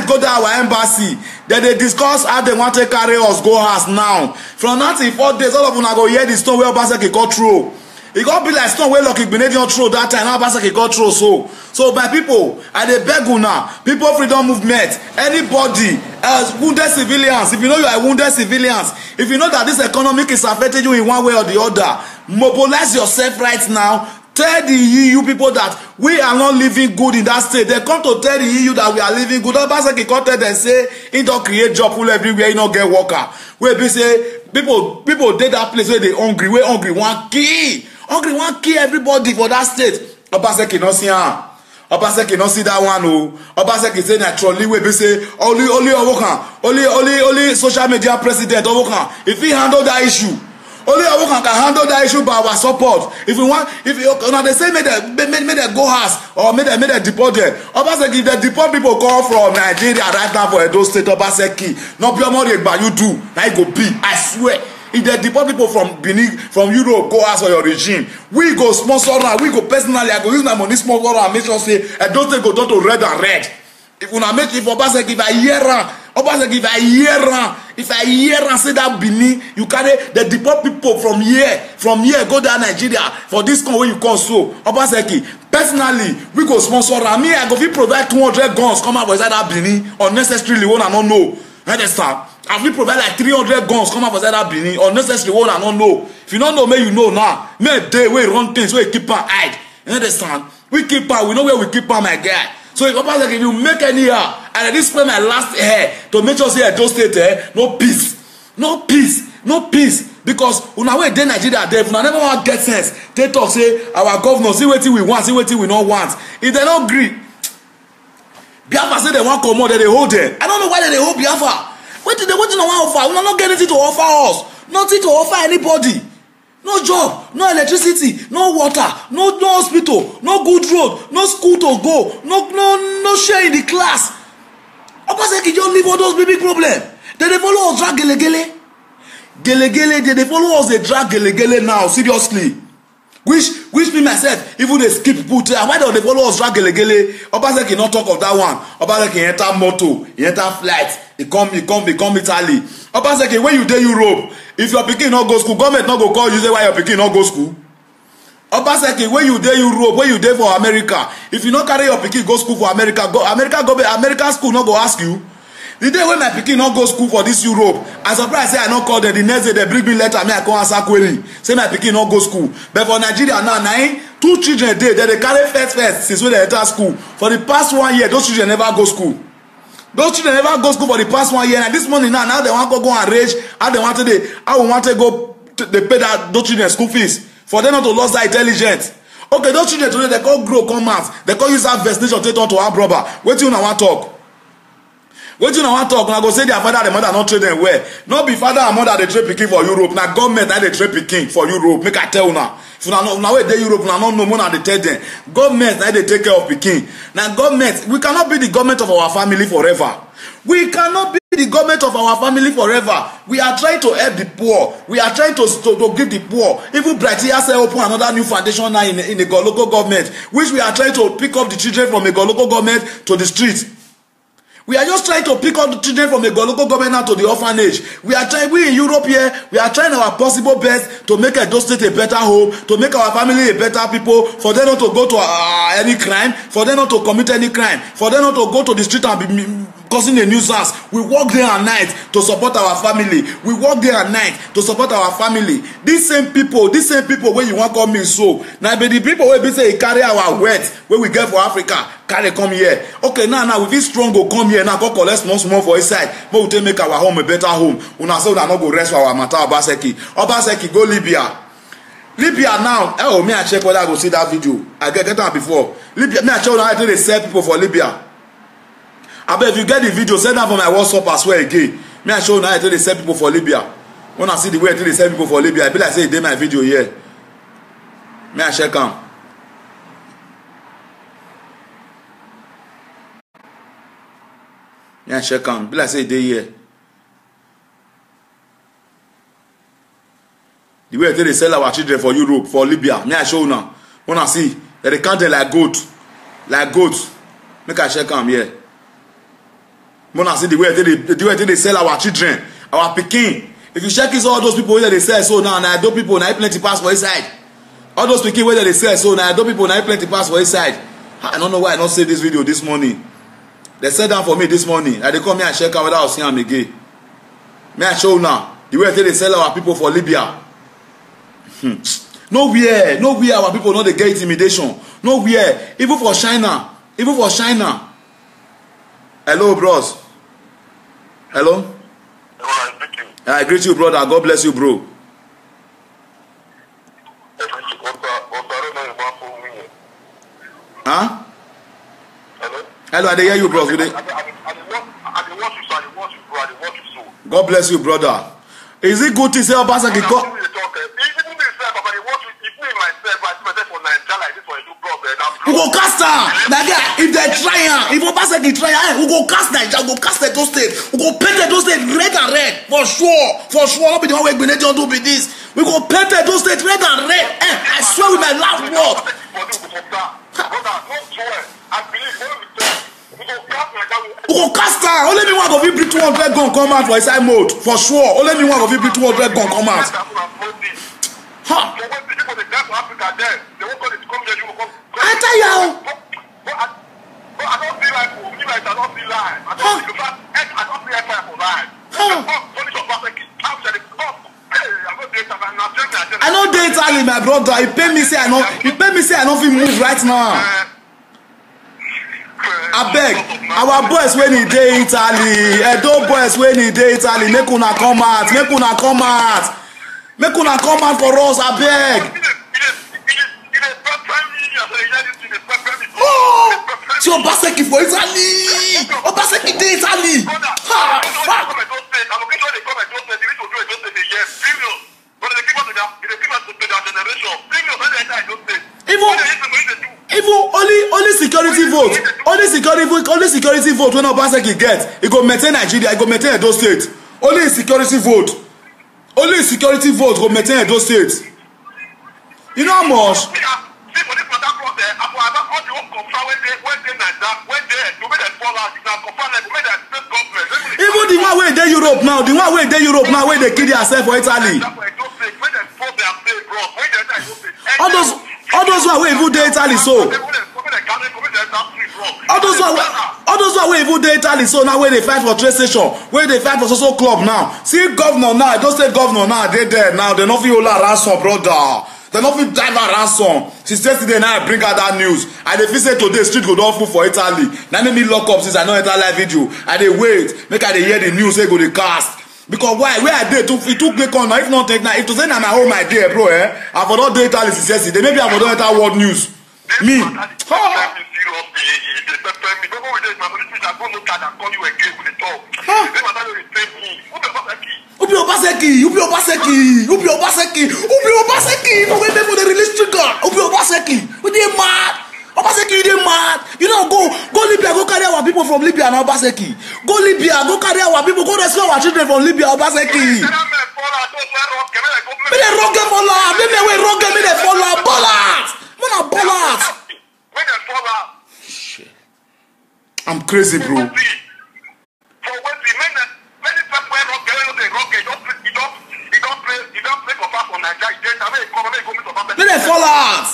A: go to our embassy. Then they discuss how they want to carry us go house now. From now till 4 days, all of una go hear the stone where Obaseki got through. E go be like stone wey Lucky Benedict throw that time, now Obaseki got through. So my people, I dey beg una, people freedom movement, anybody else, wounded civilians, if you know you are wounded civilians, if you know that this economic is affecting you in one way or the other, mobilize yourself right now. Tell the EU people that we are not living good in that state. They come to tell the EU that we are living good. Obaseki come tell them say he don create job full everywhere, he no get worker. Wey be say people dey that place where they hungry wan kill everybody for that state. Obaseki no see am. Obaseki no see that one o. Obaseki say na trolley wey be say only social media president Owokan if he handle that issue. Only Owokan can handle that issue by our support. If they say make they go house or make they deport them. Obaseki, if they deport people come from Nigeria right now for Edo State, Obaseki, no be more than you do. Now it go be. I swear. If they deport people from Benin, from Europe, go ask for your regime. We go sponsor am. We go personally. I go use my money sponsor am. Make sure say Edo State go turn to red and red. If una make it for Obaseki, if I hear am, Obaseki, if I hear am say that Benin, you carry the deport people from here go down Nigeria for this con wey you come so. Obaseki, Personally, we go sponsor am. Me, I go fit provide 200 guns come out for inside that Benin unnecessarily one I don't know. Understand? I fit provide like 300 guns come out for inside that Benin unnecessarily one I don't know. If you don't know, may you know now. May day we run things we keep am hide. You understand? We keep am. We know where we keep am, my guy. So if Papa like if you make any and I did spend my last hair to make sure say Edo State no peace, no peace, no peace. Because una wey dey Nigeria dey una never wan get sense. They talk say our governor see wetin we want, see wetin we no want. If they no gree, Biafra say they wan comot, they hold them. I don't know why they hold Biafra. Wetin una wan offer? Una no get anything to offer us. Nothing to offer anybody. No job, no electricity, no water, no hospital, no good road, no school to go, no share in the class. Obaseki just leave all those big problem. They follow us drag gelegele. Gelegele, they follow us, they drag gelegele now, seriously. Which me myself, even they skip put, why don't they follow us drag gelegele? Obaseki not talk of that one. Obaseki enter moto, he enter flight, he come Italy. Obaseki, when you dey Europe, if your pikin no go school, government no go call you say why your pikin no go school. Obaseki, when you dey Europe, when you dey for America, if you no carry your pikin go school for America school no go ask you. The day when my pikin no go school for this Europe, I surprise say I no call them. The next day they bring me letter, me I come answer query. Say my pikin no go school. But for Nigeria now, 2 children dey, they carry first since when they enter school. For the past 1 year, those children never go school. Those children never go school for the past 1 year. And this morning now they want to go and rage. How we want to go they pay those children school fees for them not to lose their intelligence. Okay, those children today they call grow come out. They call use that vaccination take on to our brother. Wait till you want talk. Wait till you want talk. Now go say their father and mother not train them well. Not be father and mother they train pikin for Europe. Now government now they train pikin for Europe. Make I tell you now. If you now wait dey Europe, now no more now they tell them. Government now they take care of pikin. Now government, we cannot be the government of our family forever. We cannot be the government of our family forever. We are trying to help the poor. We are trying to give the poor. Even Brightia say open another new foundation now in the local government, which we are trying to pick up the children from a local government to the street. We are just trying to pick up the children from a local government now to the orphanage. We in Europe here, we are trying our possible best to make Edo State a better home, to make our family a better people, for them not to go to any crime, for them not to commit any crime, for them not to go to the street and be causing a nuisance. We work day and night to support our family. We work day and night to support our family. These same people when you want to come in so. Now but the people will be say carry our wealth where we get for Africa, carry come here. Okay, now we feel strong go come here now go collect small for inside. But we take make our home a better home. Una say una no go rest for our matter Obaseki go Libya. Libya now, oh me I check whether I go see that video. I get that before. Libya, me I check how they sell people for Libya. I bet if you get the video, send that for my WhatsApp as well again. Me I show you how they sell people for Libya. When I see the way they sell people for Libya, I be like say they my video here. Me I check am. Me I check am. Be like say they here. The way they sell our children for Europe, for Libya, me I show you now. When I see that they count them like goat, make I check am here. When I see the way they sell our children, our pikin. If you check it, all those people where they sell so now Edo people now plenty pass for inside. All those pikin where they sell so now Edo people now plenty pass for inside. I don't know why I not save this video this morning. They sat down for me this morning. I they come here and check out whether I'll see them again. May I show now the way they sell our people for Libya. Nowhere our people know they get intimidation. Nowhere, even for China. Hello, bros. Hello. I greet you, brother. God bless you, bro. Huh? Hello, I hear you, bro. God bless you, brother. Is it good to say Obaseki go? We go cast her. Like if they try, if Obaseki try, we go cast Nigeria, we go cast Edo State, we go paint Edo State red and red for sure. Not be the one way Benedict do be this. We go paint Edo State red and red. I swear with my last word. We go cast her. Only me one of you bring 200 gun come out for inside mode for sure. Only me one of you bring 200 gun come out. I tell you how.
B: I don't feel like I don't feel live. I don't feel like for live.
A: I know dey Italy, my brother. He pay me say I know. He pay me say I don't feel move right now. I beg, our boys when he dey Italy, Edo boys when he dey Italy, make una come out, make una come out, make una come out for us. I beg. Oh, so Obaseki for Italy. Obaseki dey Italy. Ha, fuck. Even only security vote, only security vote when Obaseki get, he go maintain Nigeria, he go maintain Edo State. Only security vote go maintain Edo State. You know how much? Even the one wey dey Europe now, wey dey kill yourself for Italy. All those one wey even dey Italy so. All those one wey even dey Italy so now wey dey fight for train station, wey dey fight for social club now. See governor now, Edo State governor now dey there now. They no fit hold her ransom, brother. They no fit drive her ransom. Since yesterday now I bring her that news. I dey feel say today street go don full for Italy. Na make me lock up since I no enter live video. I dey wait make I dey hear the news wey go dey cast. Because why? Where I dey it took me come now. If not take now, if to say na my home my day, bro, I for don dey Italy since yesterday. Maybe I for don enter world news. Me. Ubi Obaseki. No wait for the release trigger. Ubi Obaseki. We dey mad. Obaseki, you dey mad. You know, go Libya, go carry our people from Libya now, Obaseki. Go Libya, go carry our people, go rescue our children from Libya, Obaseki. Me dey rock them all out. Me dey follow ballers. Man, ballers. Shit. I'm crazy, bro. They fall out.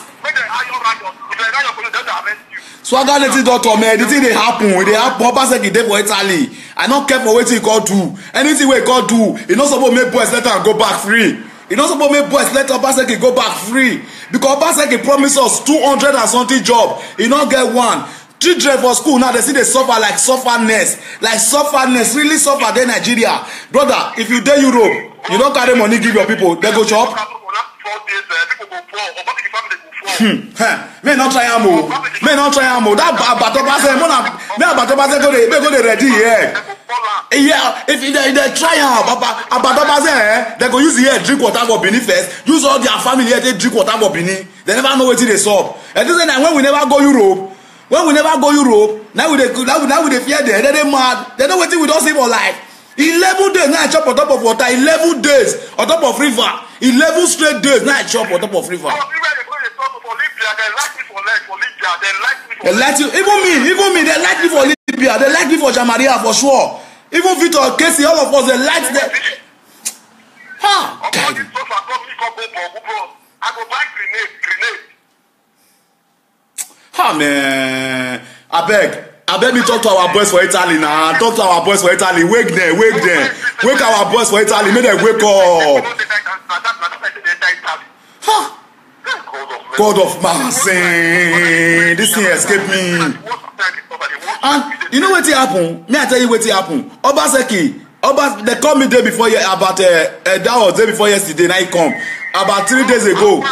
A: Swagger native doctor, man, the thing dey happen. Obaseki dey for Italy. I don't care for wetin he call do. Anything wey he call do, he not supposed make boys let am go back free. He not supposed make boys let Obaseki go back free. Because Obaseki promise us 200 and something job. He not get one. Children for school now, they see they suffer like sufferness, really suffer there Nigeria. Brother, if you dey Europe, you don't carry money give your people, they go chop. May not try ammo. That Abatobase go dey ready here. Yeah, if they try Abatobase, they go use the air drink water for Benin first. Use all their family here to drink water for Benin. They never know wetin dey sup. And this is when we never go Europe. Now we dey fear them. They mad. They know wetin we don see for life. 11 days now I chop on top of water. 11 days on top of river. 11 straight days now I chop on top of river. They like you. Even me. They like me for Libya. They like me for Jamaria for sure. Even Victor, Casey, all of us, they like them. Ha! Ha, man. I beg me talk to our boys for Italy now. Talk to our boys for Italy. Wake them. Wake our boys for Italy. Make them wake up. Ha! God of mercy. This thing escaped me. And you know what happened? May I tell you what happened? Obaseki. They called me day before about that was day before yesterday. Now he come about 3 days ago.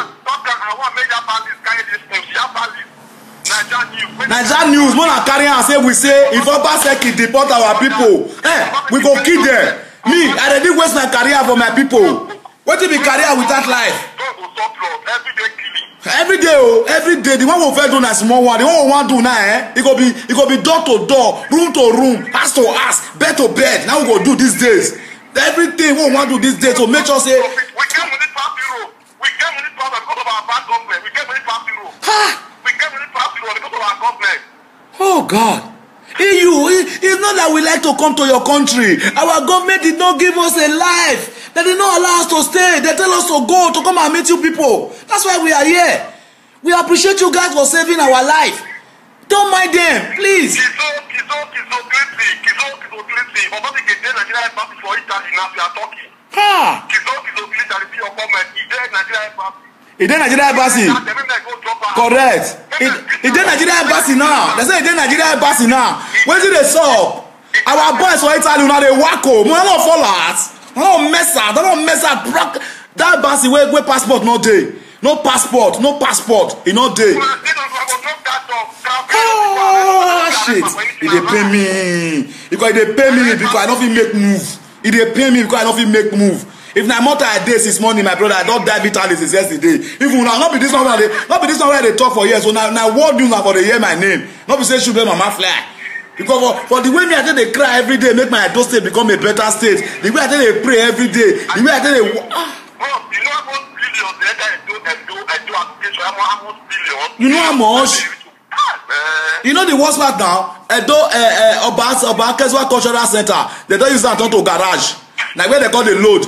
A: Nigeria news, more than carry and say we say if Obaseki deport our people, we go kill them. Me, I already waste my career for my people. What will be career without life? Every day, the one who fair do na small one, the one who want do now, it go be door to door, room to room, house to house, bed to bed. Now we go do these days. Everything we want to do these days to make sure say. We get money past Europe. We get money past because of our bad government. We get money past Europe. We get money past Europe because of our government. Oh God. It's not that we like to come to your country. Our government did not give us a life. They did not allow us to stay. They tell us to go to come and meet you people. That's why we are here. We appreciate you guys for saving our life. Don't mind them, please. Ha! Is there Nigeria embassy? Correct. Is there Nigeria embassy now? They say is there Nigeria embassy now. Where did they solve? Our boys for Italy now they wacko. We don't fall out. We don't mess up. They don't mess up. That embassy where passport no day. No passport. No passport. It no day. Oh shit! If they pay me, because they pay me because I don't fit make move. If they pay me because I don't fit make move. If na motor I dey since morning, my brother, I don die vitally since yesterday. Even now, not be this one where they talk for years. So now what news na for the hear my name? Not be say Shube Mama fly. Because for the way me I tell they cry every day, make my Edo state become a better state. The way I tell they pray every day, the way I tell they. You know how much? You know the worst part now? Edo Oba Keswa Cultural Center, they don't use that turn to garage. Like where they call the load,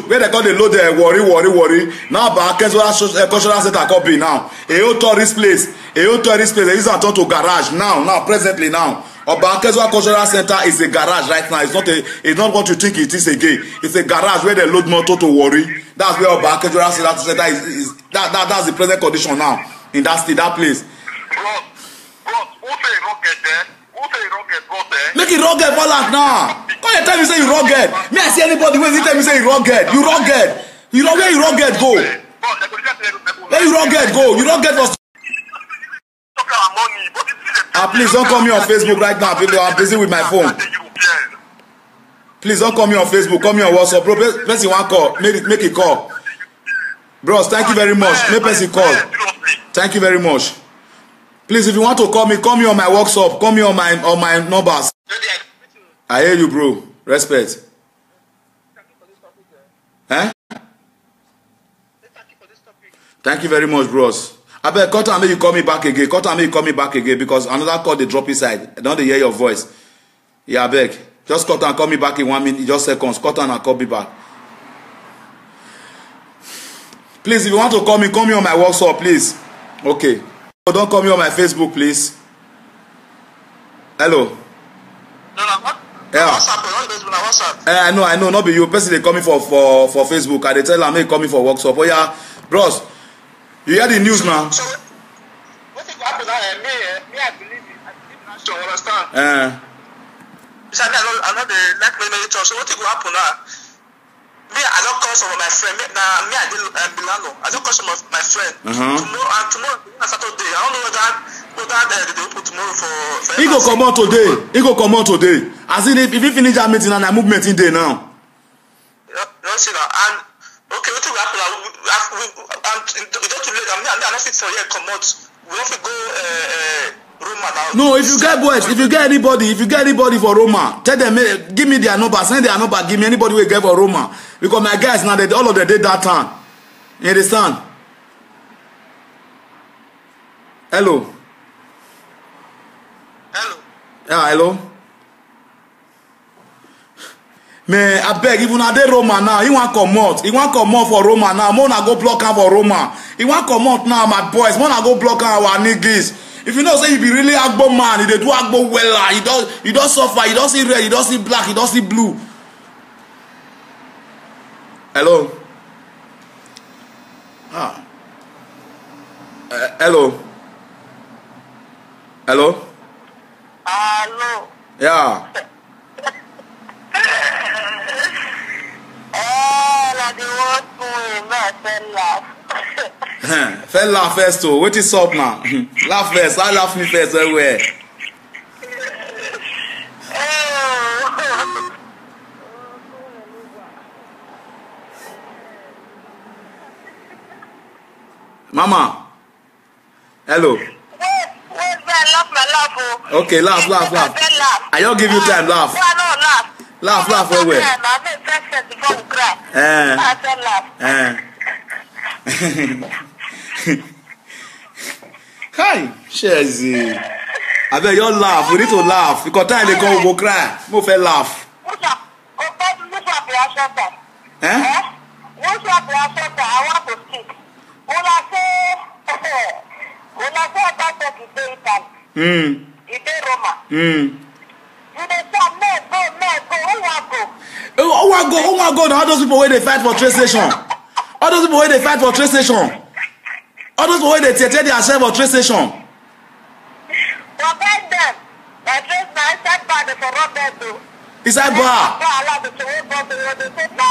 A: worry. Now Oba Keswa Cultural Center copy now. A whole tourist place, they use that turn to garage now, presently now. Oba Keswa Cultural Center is a garage right now. It's not what you think it is again. It's a garage where they load motor to worry. That's where Oba Keswa Center is. That's the present condition now in that place. Make it rugged for that now. Come you tell me say you rugged. Me I see anybody when you tell me say you rugged. You rugged. Where you rugged go? Where you rugged go? You rugged for. Please don't call me on Facebook right now. I'm busy with my phone. Please don't call me on Facebook. Call me on WhatsApp. Bro, person want call. Make it call. Bros, thank you very much. Make person call. Thank you very much. Please, if you want to call me on my WhatsApp. Call me on my numbers. I hear you, bro. Respect. Eh? Thank you very much, bros. I bet cut and make you call me back again. Because another call they drop inside. I don't hear your voice. Yeah, I beg. Just cut and call me back in 1 minute, just seconds. Cut and call me back. Please, if you want to call me on my WhatsApp, please. Okay. Don't call me on my Facebook, please. Hello. Yeah. I know. Not be you. Person they call me for Facebook. I they tell them they call me for WhatsApp. Oh yeah, bros. You hear the news now?
B: So what is happening now? Me, I believe it. I believe you understand. So I know the like me talk. So what will happen now? Me, I don't call some of my friend. Now me, I did Milano. I don't call some of my friend. Tomorrow Saturday. I don't know whether they open tomorrow for.
A: He go come out today. As in if he finish that meeting and I movement in there now.
B: You see that and. Okay, what will happen? I'm not too late. I'm not fit for here. Come out. We have to go Roma now.
A: No, if you get boys, if you get anybody for Roma, tell them, give me their number, send their number, give me anybody we get for Roma. Because my guys now, all of them did that time. You understand? Hello. Yeah, hello. Man, I beg, even at the Roma now, he want come out for Roma now. Mona go block him for Roma. He want come out now, my boys. Mona go block him our niggas. If you know say he be really Agbo man, he dey do Agbo well. He don't suffer, he don't see red, he don't see black, he don't see blue. Hello. Hello. Yeah. Fell laugh first too. What is up now? Laugh first. I laugh me first everywhere. Mama. Hello. Okay, laugh. I don't give you time, laugh. Laugh everywhere. Hi, Shezi. I bet you laugh. We need to laugh. Because time they come, we go cry. We will laugh.
B: He dey Roma. You dey say no go.
A: Who want go? Now all those people where they fight for train station. All those people where they fight for train station. All those people where they take themselves for train station.
B: Forget them. My train na inside bar dey for rob them too.
A: Inside bar.
B: Allow them to wait for the road. They say no.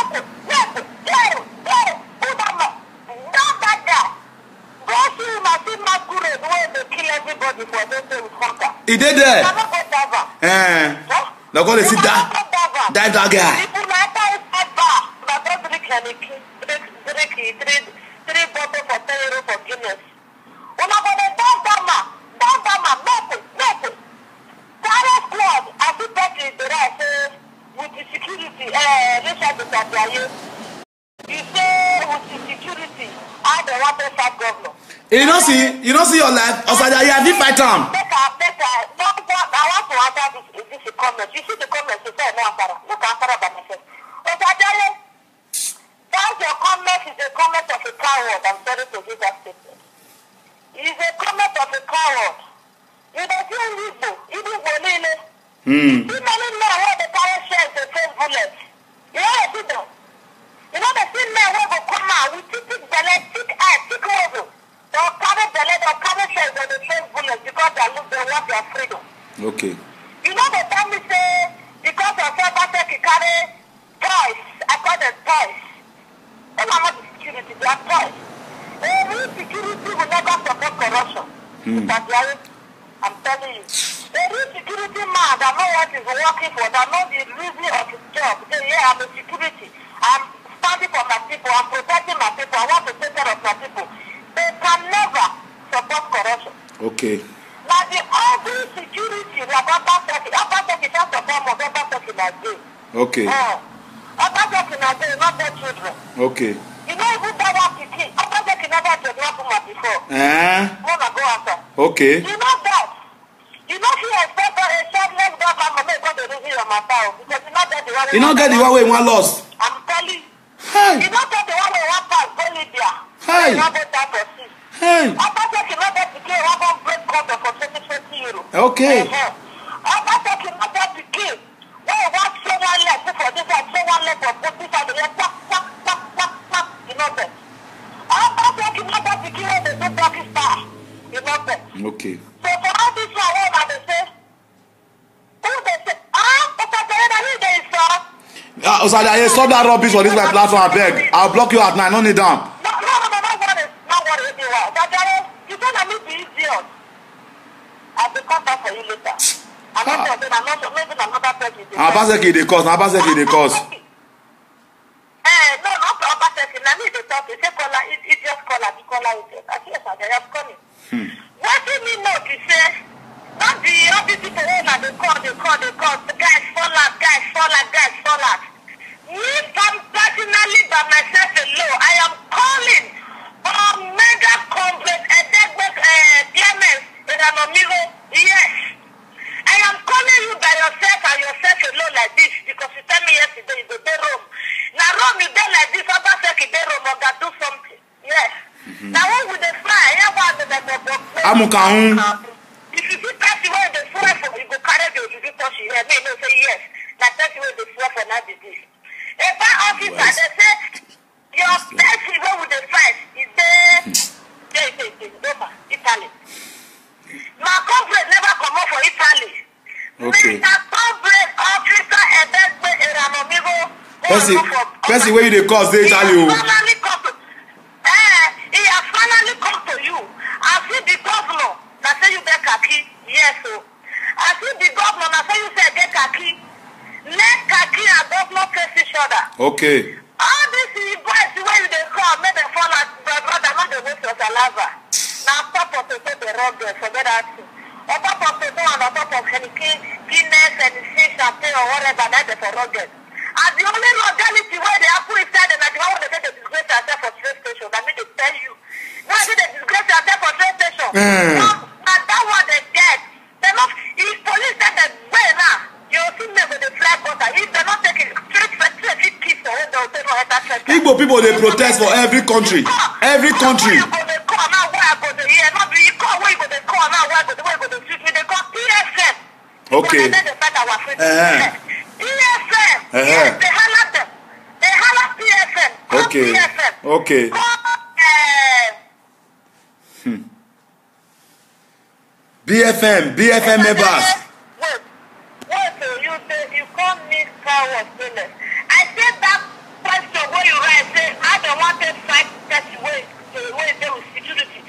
B: Don't that guy. Go see him and see Makure the way they kill everybody for those days with hunter.
A: He did there.
B: Never go Dava.
A: Now go they see that. Dive that guy.
B: People na enter inside bar. Na don't drink three bottles for 10 euro for Guinness. Una go dey down make Terror squad, I think that is the right with the security, let's have the Tabiaye. You say with the security, I don't want to fight governor.
A: You don't see your life. Osajaye, have you fight him?
B: I want to answer this comment. You see the comment, you say no answer. Look answer by myself. Osajaye, that's your comment is a comment of a coward. I'm sorry to give that statement. It is a comment of a coward. You don't see Igbo, Lile. You see many men where the carry shells and face bullets. You know what they do? You know the same men where go come out with thick belly, thick eye, thick muzzle. They'll carry belly, they'll carry shells and they face bullets because they want their freedom.
A: Okay.
B: You know the time we say because of Obaseki carry toys, I call them toys. They are not the security, they are toys. Real security will never support corruption. I'm telling you. The real security man that know what he's working for, that knows the reason of his job. Say, yeah, I'm a security. I'm standing for my people. I'm protecting my people. I want to take care of my people. They can never support corruption.
A: Okay.
B: Now the ugly security, like Obaseki first of all, Obaseki na gay.
A: Okay.
B: Obaseki na gay, not their children.
A: Okay.
B: You know even that one pikin, Obaseki never did not woman before. Wanna go after.
A: Okay.
B: You know that. You know he expect a short-legged government may go to reveal your matter because you know that the one.
A: You don't get the one way one lost.
B: I'm telling you.
A: Hey.
B: You don't get the one way one pass go Libya.
A: Hey.
B: You don't get that for sea.
A: Hey.
B: Obaseki not get to get one break contract for 20 euro.
A: Okay.
B: Obaseki not get to get. When you want someone left for this and someone left for this and the left, you know that. Obaseki not get to get when they do Pakistan. You know that.
A: Okay.
B: So for all this one, what they say? Who they say?
A: Osajaye, stop that rubbish for this my platform, I beg. I'll block you at 9, no need down.
B: No, not what it is. Osajaye, you don't have me to use idiot. I will come back for you later. I'm not sure, maybe another person.
A: Obaseki dey cause, na Obaseki dey cause.
B: No, not Obaseki. I need to talk. It's a caller, it's just caller, the caller is just. I see Osajaye, I'm coming. What do you know to say? Not the other people who are they call. The guys fall out. Me, personally, by myself alone, I am calling on mega complex Clemens in Anomigo. Yes. I am calling you by yourself and yourself alone like this because you tell me yesterday you go to Rome. Now Rome you dey like this, Obaseki dey Rome, or do something. Yes. Now what would they fly?
A: Amukahun.
B: If you see person where they fly for, you go carry the you touch your head. No, say yes. That person where they fly for now this. A bar officer, they say your person where would they fight is Roma, Italy. My corporate never come up for Italy.
A: Okay.
B: My corporate officer
A: Person where you dey cause dey Italy.
B: He has finally come to you. I see the governor that say you get khaki. Yes, so. I see the governor that say you say get khaki. Let khaki and governor face each other.
A: Okay.
B: All this boys where you dey call, make them fall out, brother, not the waste your saliva. Now stop on to say the wrong there, forget that too. On top of the and on top of Henneken, Guinness and fish champagne or whatever, that's the for rugged. And the only legality where they are put inside them, like the one they say they disgrace yourself for train station, that means they tell you. Now they disgrace yourself for train station. And that one they get. They not, if police said that way now, you'll see them with the flag butter. If they're not taking straight kiss or when they'll take no head that train.
A: Igbo people they protest for every country. Every country.
B: Now where I go to here, not be you call where you go to call now where I go to street with them.
A: Okay.
B: They fight our freedom. PFM. Yes, they holler them. They holler PFM.
A: Okay.
B: PFM.
A: Okay. BFM members.
B: Wait, you call me coward, goodness. I said that question where you write, say, I don't want to fight that way there with security.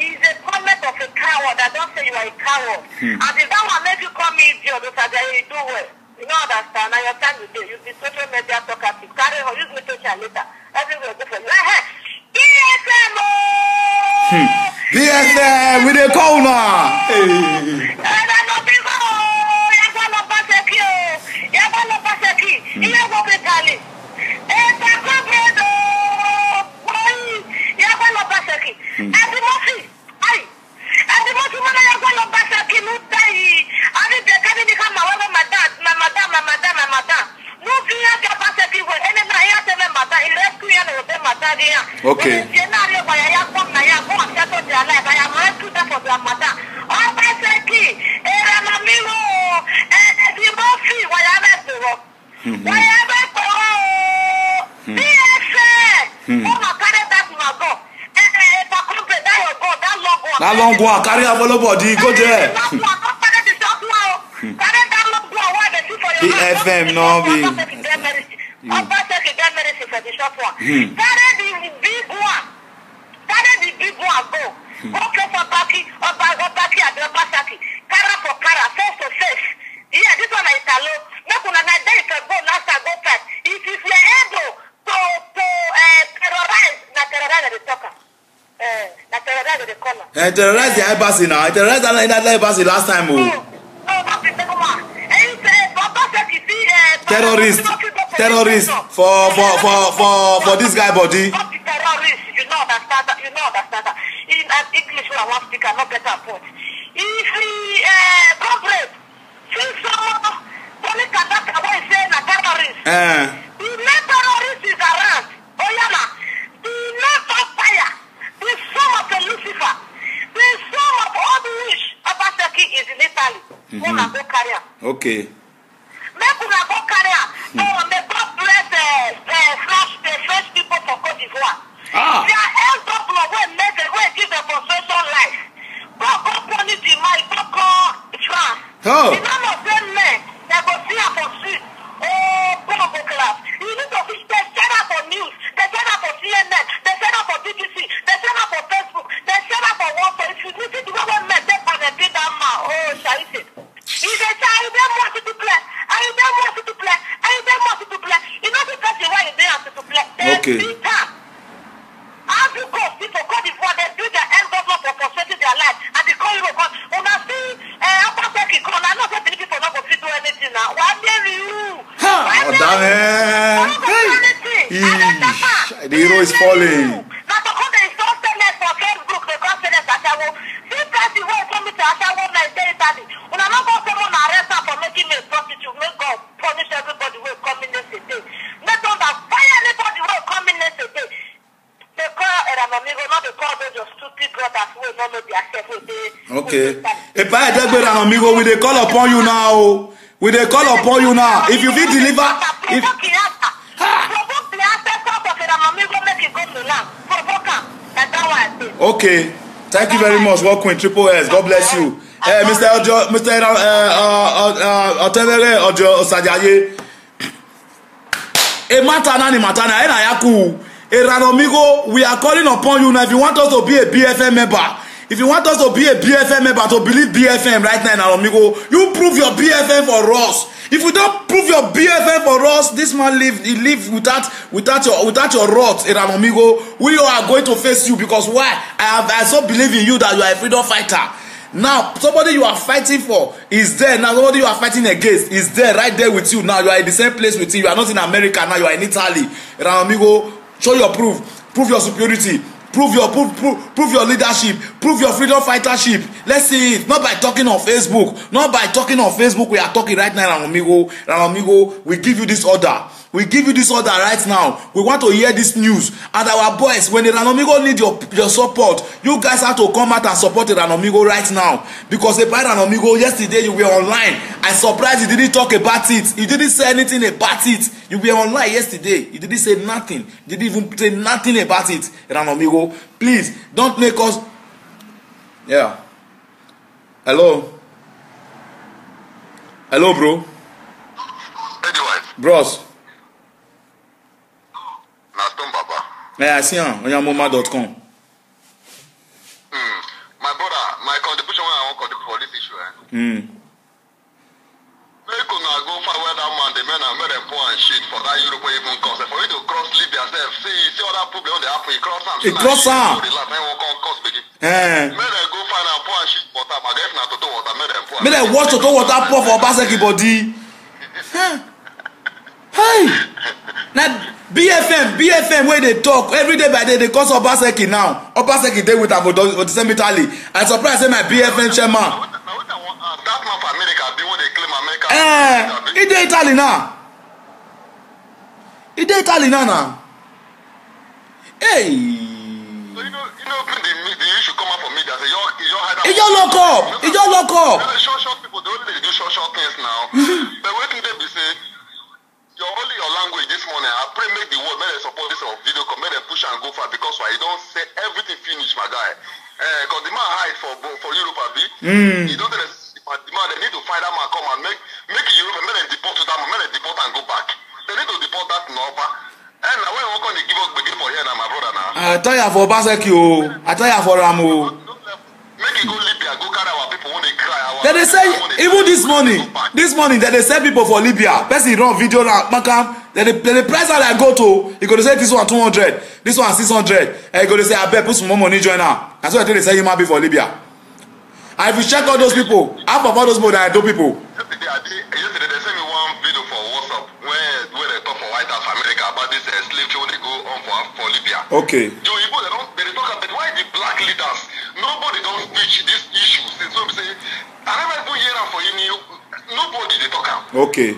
B: Is a comment of a coward. I don't say you are a coward. And if that one make you call me idiot, you do well. You don't understand. Now your time is there. You be social media talkative. Carry on, use me social later. Everywhere go for you. BFM!
A: BFM, we dey call now. Okay. That long one, carry a follow body, go there. BFM, no be. Terrorize the embassy now. Terrorize that embassy last time. Terrorist for this guy body.
B: Terrorist, you know that. In English, I want to speak no better point. If he corporate, since someone say na terrorist. The main terrorist is around. Oyama, the name of fire, the son of the Lucifer, the son of all the wish Obaseki is in Italy. Go carry him.
A: Okay.
B: Make una go carry him. Oh, may God bless the French people for Côte d'Ivoire. Their ex governor will give them professional life. Go punish the man, go France.
A: Oh.
B: The none of them men, they go see her for street. Oh, class. You need to fish. They send her for news. They send her for CNN. They send her for BBC. They send her for Facebook. They send her for WhatsApp. If you need to do what men, they connect that man. Oh, shall I say? If they say, I don't want you to play. I don't want you to play. I don't want you to play. You know the person why you don't want you to play.
A: Okay.
B: How do you go see for Côte d'Ivoire? They do their end government for frustrating their life. And they call you a god. When I see Obaseki come, I know that the people not going to do anything now. Why dare you?
A: Oh, damn it. The hero is falling.
B: Now, the country is so famous for Facebook. They can't say that Ashawo. See, that's the way for me to Ashawo like Italy. When I'm not going to someone arrest her for making me a prostitute, make God punish everybody who is coming next day. Make God fire anybody who is coming next day. They call Eranamigo, not they call those stupid brothers who don't know their self.
A: Okay. If I had Eranamigo, we they call upon you now. We they call upon you now. If you will deliver, if okay. Thank you very much. Welcome, Triple S. God bless you. Mr. Otevere Ojo Osajaye. Matana, Yaku. Eranamigo, we are calling upon you now. If you want us to be a BFM member, if you want us to be a BFM member, to believe BFM right now in Eranamigo, you prove your BFM for us. If you don't prove your BFM for us, this man live without your rot, Eranamigo. We are going to face you because why? I so believe in you that you are a freedom fighter. Now, somebody you are fighting for is there. Now, somebody you are fighting against is there, right there with you. Now, you are in the same place with you. You are not in America. Now, you are in Italy. Eranamigo, show your proof. Prove your superiority. Prove your leadership. Prove your freedom fightership. Let's see it. Not by talking on Facebook. Not by talking on Facebook. We are talking right now, Eranamigo. Eranamigo, we give you this order. We give you this order right now. We want to hear this news. And our boys, when the Ranomigo need your support, you guys have to come out and support the Ranomigo right now. Because the Ranomigo, yesterday you were online. I'm surprised you didn't talk about it. You didn't say anything about it. You were online yesterday. You didn't say nothing. You didn't even say nothing about it, Ranomigo. Please, don't make us... Yeah. Hello? Hello, bro? Bros. Yeah, I see on yamoma.com.
B: My brother, my contribution when I want contribute for this issue. Make una go find where that man, the men are made them poor and shit for that Europe even cost. For you to cross Libya yourself, see other problem on the happen, you cross them.
A: It cross them.
B: Make them go find a poor and shit water, but if not to do water, make them poor.
A: Make them watch to do water pour for Obaseki body. Hey, now BFM where they talk every day by day they cause Obaseki now. Obaseki dey with the same Italy. I'm surprised say my BFM chairman.
B: That man for America be when they claim America.
A: He dey Italy now. He dey Italy now. Hey.
B: So you know the issue come up for me that say
A: he just lock up. He just lock up.
B: Short people they only do short things now. But waiting they be say. Only your language this morning. I pray make the world make them support this video, make them push and go far because why you don't say everything finish, my guy. Because the man hide for Europe, he don't the man they need to find that man come and make Europe and make them deport to that man, make them deport and go back. They need to deport that Nova. And now when we going to give us begin for here now, my brother now.
A: I tell you for Obaseki, I tell you for Ramo.
B: Make it go Libya, go carry our people when they cry.
A: They say even this morning they say people for Libya. Person run video now, Makam. Then the price that I go to, he go to say this one 200, this one 600, and he go to say I bet put some more money join now. That's why they say you might be for Libya. And if you check all those people, half of all those people that are dope people.
B: Yesterday they sent me one video for WhatsApp where they talk for White House America about this slave trade when they go on for Libya.
A: Okay.
B: They talk about why the black leaders nobody don't speak this issue. So say I never even hear them for you. Nobody they talk about.
A: Okay.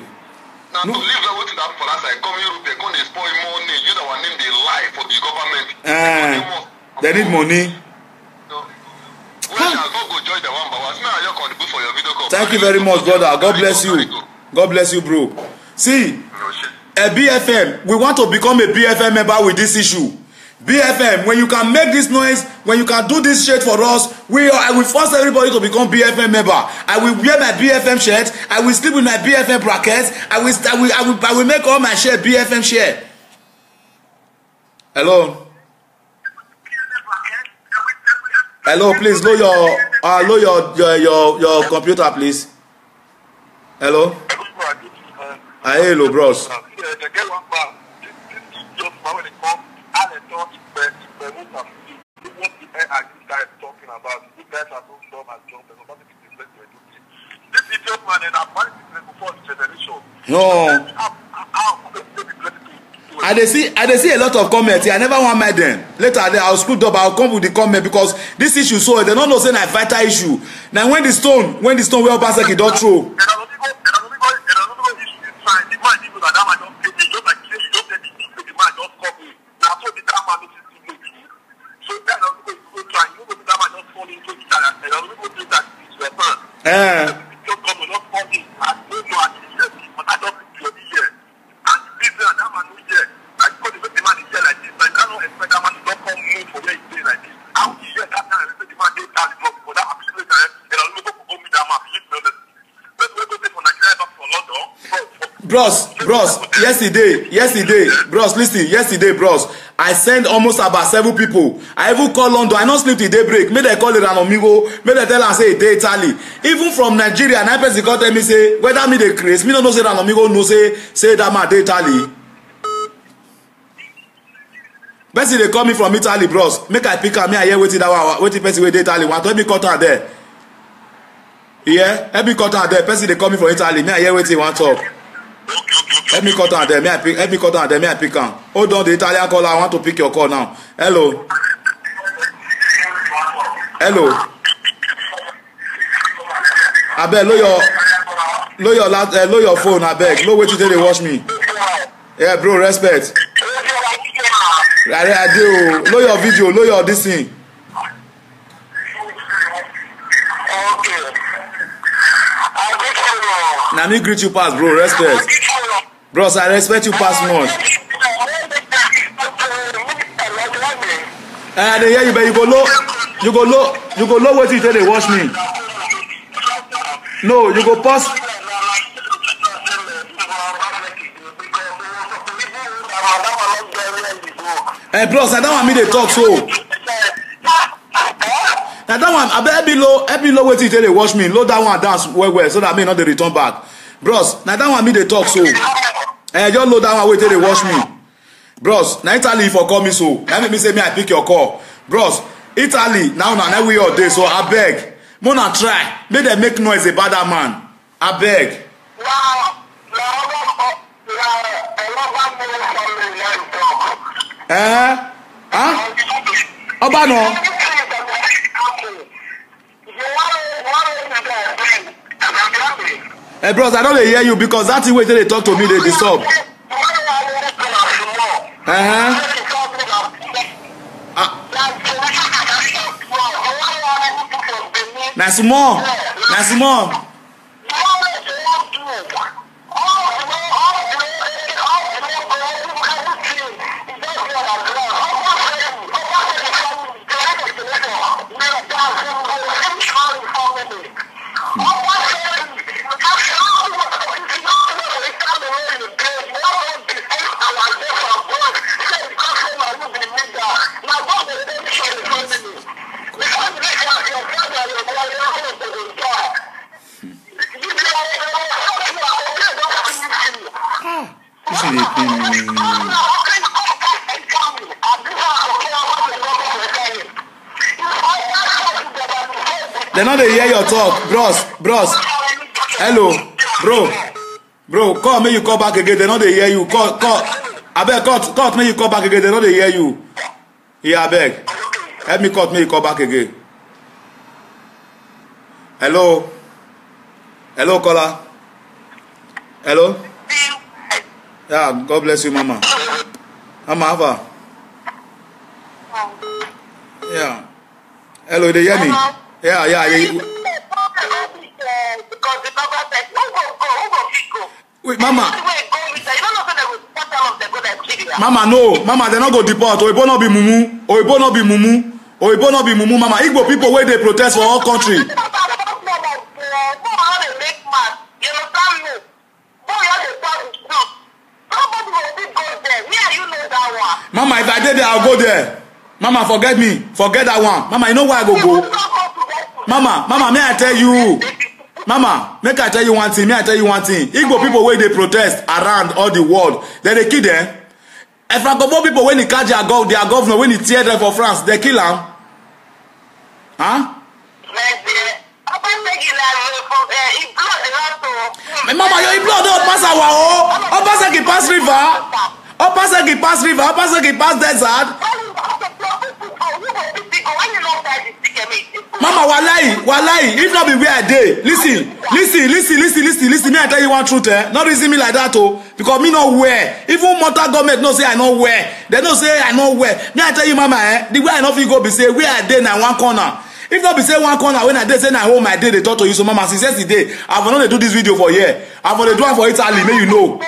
B: Now to leave that with that for us, I come Europe, they come they spoil money. You know what name they lie for the government.
A: They need money. Thank you very much, brother. God bless you. God bless you, bro. See, a BFM, we want to become a BFM member with this issue. BFM, when you can make this noise, when you can do this shit for us, I will force everybody to become BFM member. I will wear my BFM shirt. I will sleep with my BFM brackets. I will make all my share BFM share. Hello. Hello, please lower your computer, please. Hello. Hello, bros. No. I dey see a lot of comments here. I never want my them. Later I'll screw up. I'll come with the comment because this issue so they don't know say na vital issue. Now when the stone wey Obaseki don throw. Bros, yesterday, bros, listen, yesterday, bros, I sent almost about 7 people. I even call London. I not sleep till daybreak. Make they call it Ranomigo. Make they tell and say they Italy. Even from Nigeria, 9 person call tell me say whether me they craze. Me don't know say Ranomigo no say that man they Italy. Person they call me from Italy, bros. Make I pick up me. I hear waiting that one. Waiting person wait Italy. Want to me cut her there? Yeah, help me cut her there. Person they call me from Italy. Me I hear waiting want talk. Let me cut down there. Let me cut down there. May I pick on? Hold on, the Italian caller. I want to pick your call now. Hello. I beg, low your phone. I beg. Low wait till they watch me. Yeah, bro, respect. I do. Know your video, know your this thing. Now me greet you pass, bro. Respect. Bros, I respect you pass much. I dey hear you, but you go low. You go low. Wait till they watch me. No, you go pause. Hey, bros, I don't want me to talk so. Now that one, I better be low. Wait till they watch me. Load that one down well, so that I may not return back. Bros, now that one me they talk so. Just load that one wait till they watch me. Bros, now Italy for call me so. Let me say me I pick your call. Bros, Italy now we all day, so I beg. Mona try. Make them make noise about that man. I beg. Oba no. Hey bros, I don't hear you because that's the way they talk to me, they disturb. Nice more. They know they hear your talk, bros. Hello, bro. Call me, you call back again. They know they hear you. Call. I beg, cut me, you call back again. They know they hear you. Yeah, I beg. Help me cut me, you call back again. Hello, caller. Hello. Yeah, God bless you, Mama. Mama, Ava. Yeah. Hello, they hear me? Yeah. Wait, Mama. Mama, no. Mama, they not go deport. Oyibo no be mumu. Mama, Igbo people where they protest for all country. Mama, if I did there, I'll go there. Mama, forget me. Forget that one. Mama, you know where I go? Mama, may I tell you? Mama, make I tell you one thing. Igbo people where they protest around all the world, then they kill them. And Francophone people when they catch their governor, when they tear them for France, they kill them. Huh? Mama, your blood don't pass our oh. Opaseki pass river. Opaseki pass desert. Mama, wallahi, if not be where I dey. Listen. Me I tell you one truth, Not reason me like that, because me not where. Even Mota government no say I know where. They no say I know where. Me I tell you, Mama, the way I know you go be say where I dey na one corner. If not be say one corner when I dey say na home I dey they talk to you. So Mama, since yesterday, I've not do this video for here. I've not do it for Italy, may you know.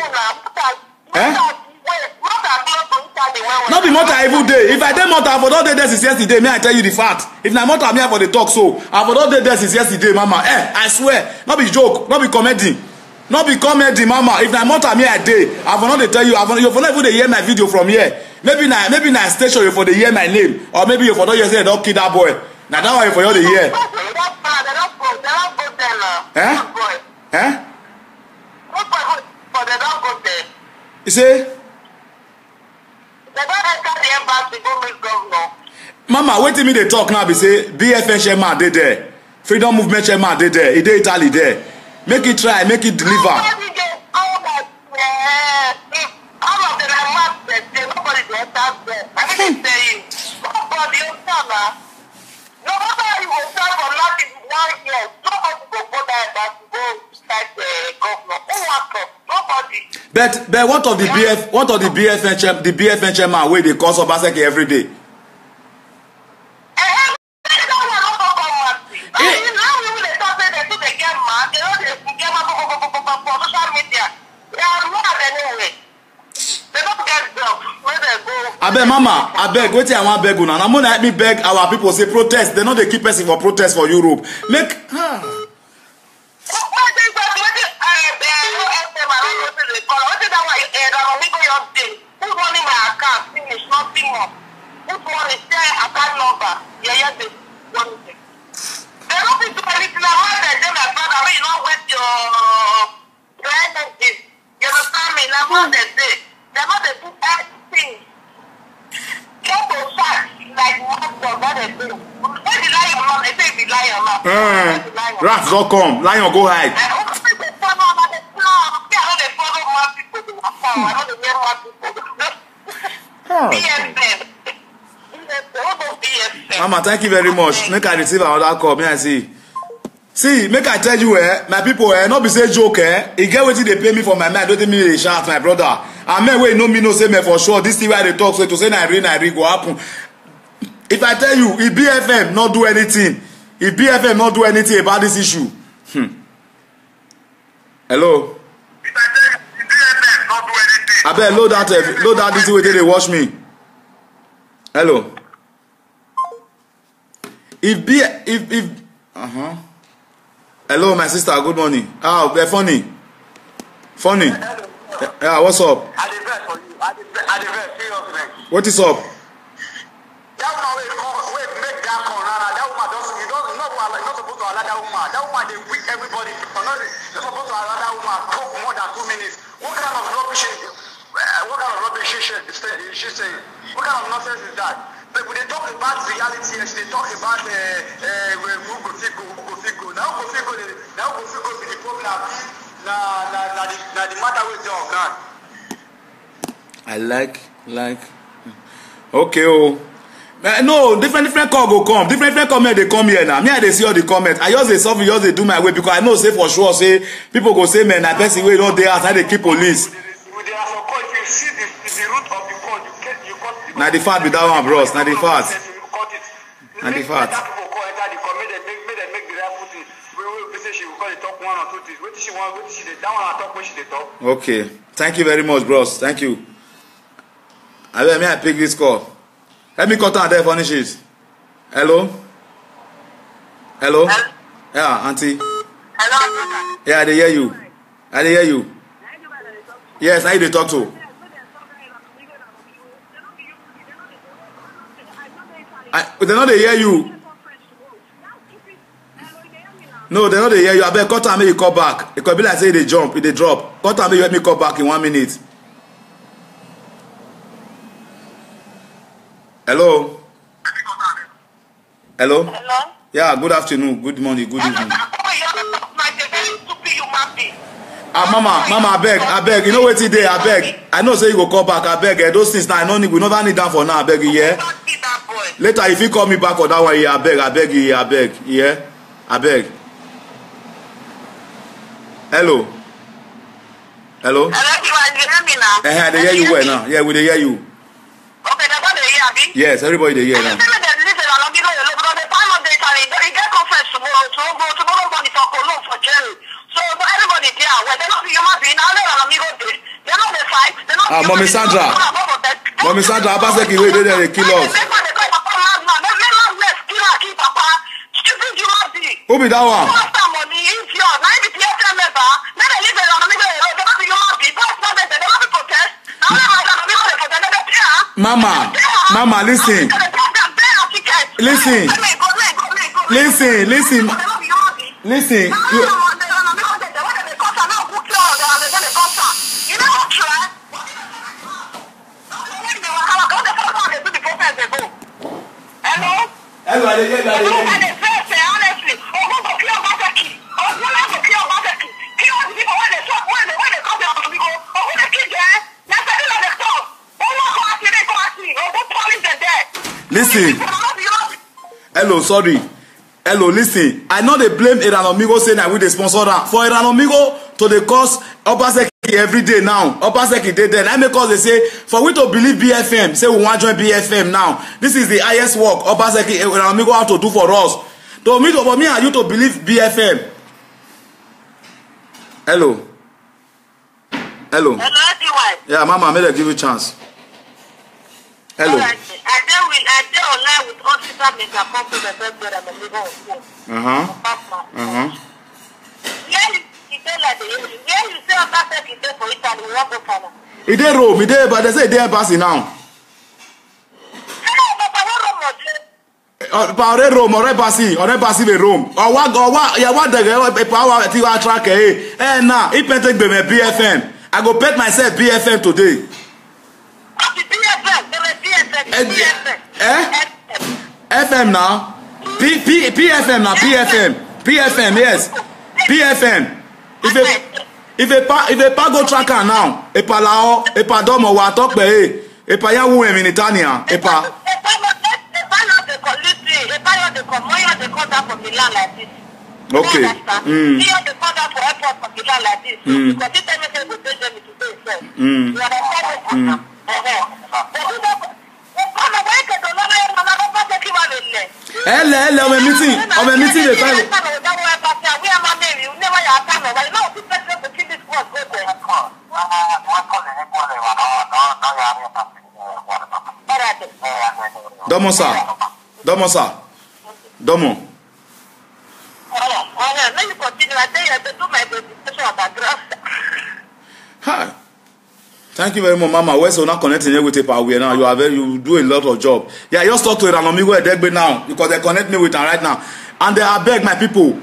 A: Not be Mota every day. If I dey Mota for all day there since yesterday, may I tell you the fact. If na Mota me for the talk so, I for all day there since yesterday, Mama. I swear, not be joke, not be comedy. Mama. If na Mota me I dey, I for not dey tell you. You for not even dey hear my video from here. Maybe na station you for dey hear my name, or maybe you for not hear say don't kill that boy. Now that one you for you dey hear. You say? Mama, wait till me they talk now. Be say BFN chairman dey there, Freedom Movement chairman dey there, dey Italy there. Make it try, make it deliver.
B: nobody.
A: But what of the BFN chairman where they cause Obaseki every day? Abeg mama, abeg wetin I wan beg una. Na mona help me beg our people say protest. They no dey keep person for protest for Europe. Make rats don't come, lion go hide. Mama, thank you very much. Make I receive another call. May I see? See, make I tell you, my people, not be say joke, e get wetin dey pay me for my mind. Don't tell me dey shout, my brother. And men wey know me know say me for sure. This thing where they talk, so to say na real go happen. If I tell you, if BFM not do anything, if BFM not do anything about this issue, hello.
B: If I tell you, if BFM not do anything,
A: I bet load that this way they watch me. Hello. Hello, my sister. Good morning. Ah, they're funny. Funny. Yeah, what's up?
B: I dey vex for you. I dey vex seriously.
A: What is up?
B: That woman wey make that call now. That woman you don't not supposed to allow that woman. That woman dey weak everybody. You're supposed to allow that woman talk more than 2 minutes. What kind of rubbish she saying? What kind of nonsense is that? But when they talk about reality, they talk about who go figo. Now go figo be the problem. Now the matter with your God.
A: I like. Okay, oh. No, different call go come. Different comment they come here now. Me I dey see all the comments. I just dey solve it, just dey do my way because I know say for sure say people go say man, na person wey no dey outside dey keep police. Na the fact be that one, bros. Na the fact. Na the fact. Okay. Thank you very much, bros. Thank you. May I pick this call? Let me cut on there furnish it. Hello? Hello? Yeah, auntie.
B: Hello?
A: Yeah, I dey hear you. Yes, I dey talk to. They no dey hear you. No, they no dey hear you. Abeg cut am make you call back. It could be like say they jump, they drop. Cut am make you help me call back in 1 minute. Hello? Hello? Yeah, good afternoon, good morning, good evening. Mama, I beg. You know what today? I beg. I know say you go call back. I beg. Those things now, we never need that for now. I beg you, yeah. Later, if you call me back for that one, yeah, I beg you, yeah. I beg. Hello.
B: Hello, you hear me now?
A: They hear you well now. Yeah, we hear you.
B: Okay, that's what they hear me.
A: Yes, everybody they hear now. Mommy Sandra, Obaseki wey dey there dey kill us. Who be that one? Mama, listen. Hello, I dey hear you. Listen. Hello, sorry. Hello, listen. I know they blame Iranomigo saying that we dey sponsor that. For Iranomigo to the cause Obaseki Obaseki every day now. Obaseki dey there. I make us they say for we to believe BFM. Say we want join BFM now. This is the highest work Obaseki amigo have to do for us. For me and you to believe BFM. Hello. Hello.
B: Hello,
A: yeah, Mama, may I give you a chance. Hello.
B: I did online with hospital makeup company that I'm a living Yeah, you tell like yeah, you say about that you for Italy, we want to follow.
A: It dey Rome, it dey, but they say they embassy now. Ọ̀rẹ́ Rome, ọ̀rẹ́ embassy be Rome. Ọ̀wá, ya wá dẹ̀gẹ̀ power tí wá track na, if I take me BFM, I go pet myself BFM today. FM now. PFM now. PFM yes. PFM. If a pa go tracker now, a palao, a padomo wa talk be a pa ya wu eminitania, a pa. Okay. Elle, on est meeting le faire. Domo ça. Hi. Thank you very much, Mama. We're so not connecting here with Power now. You do a lot of job. Yeah, just talk to Amigo Edegbe now because they connect me with her right now. And they are beg my people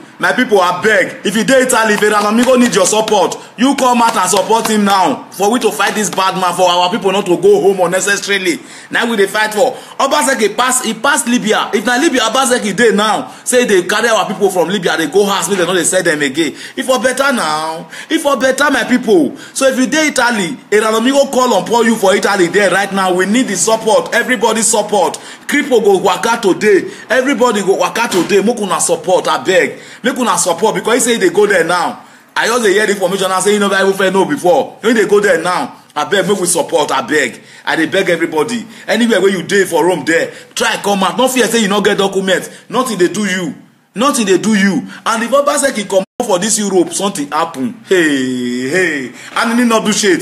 A: are beg. If you dey Italy, if Amigo need your support, you come out and support him now. For we to fight this bad man, for our people not to go home unnecessarily. Now we dey fight for. Obaseki pass Libya. If na Libya, Obaseki dey now. Say they carry our people from Libya, they go house, they know they sell them again. If for better now, if for better my people. So if you dey Italy, Amigo call on pour you for Italy there right now. We need the support. Everybody support. Kripo go waka today. Everybody go waka today. Make una support, I beg. Make una support because he say they go there now. I just hear the information and say you never even know before. When they go there now, I beg, make we support, I beg. I dey beg everybody. Anywhere where you dey for Rome there, try come out. Don't fear say you not get documents. Nothing they do you. Nothing they do you. And if Obaseki come for this Europe, something happen. Hey. Anini not do shit.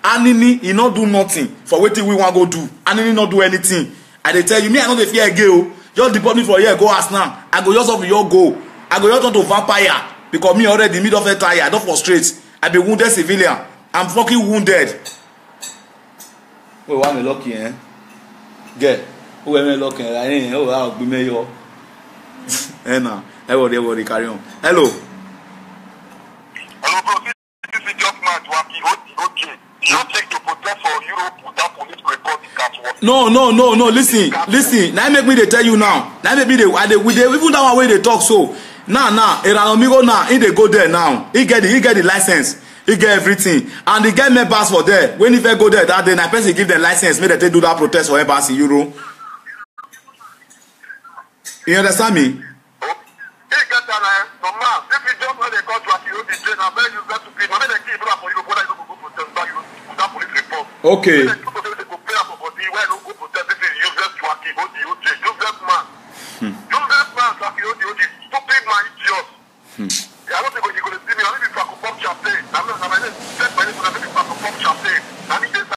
A: Anini, he not do nothing for wetin we want go do. Anini not do anything. I dey tell you, me I no dey fear again. Just deport me for here, go ask now. I go just off your go. I go just turn to vampire. Because me already mid of a tire. I don't frustrate. I be wounded civilian. I'm fucking wounded. Wait, why am I lucky, eh? Get. Who am I lucky? I ain't. Oh, I'll be mayor. Eh, now. Everybody carry on. Hello.
B: Hello, bro. This is just man to okay. You don't take to protest for Europe without police report the catwalk.
A: No. Listen. Now make me they tell you now. Now make me they even that one way they talk so. Now, Amigo now, he they go there now. He get the license. He get everything. And he get members for there. When if I go there that day, I person give them license, make they do that protest for embassy Euro. You understand me?
B: He get that no man. If you just want to go to you the train, I bet you got to be. When they keep for you, go go protest that you without police report.
A: Okay.
B: They go pay for body when you go protest. This is useless to Aki, useless man. Useless man, Aki, stupid man, idiot. Yeah, I don't think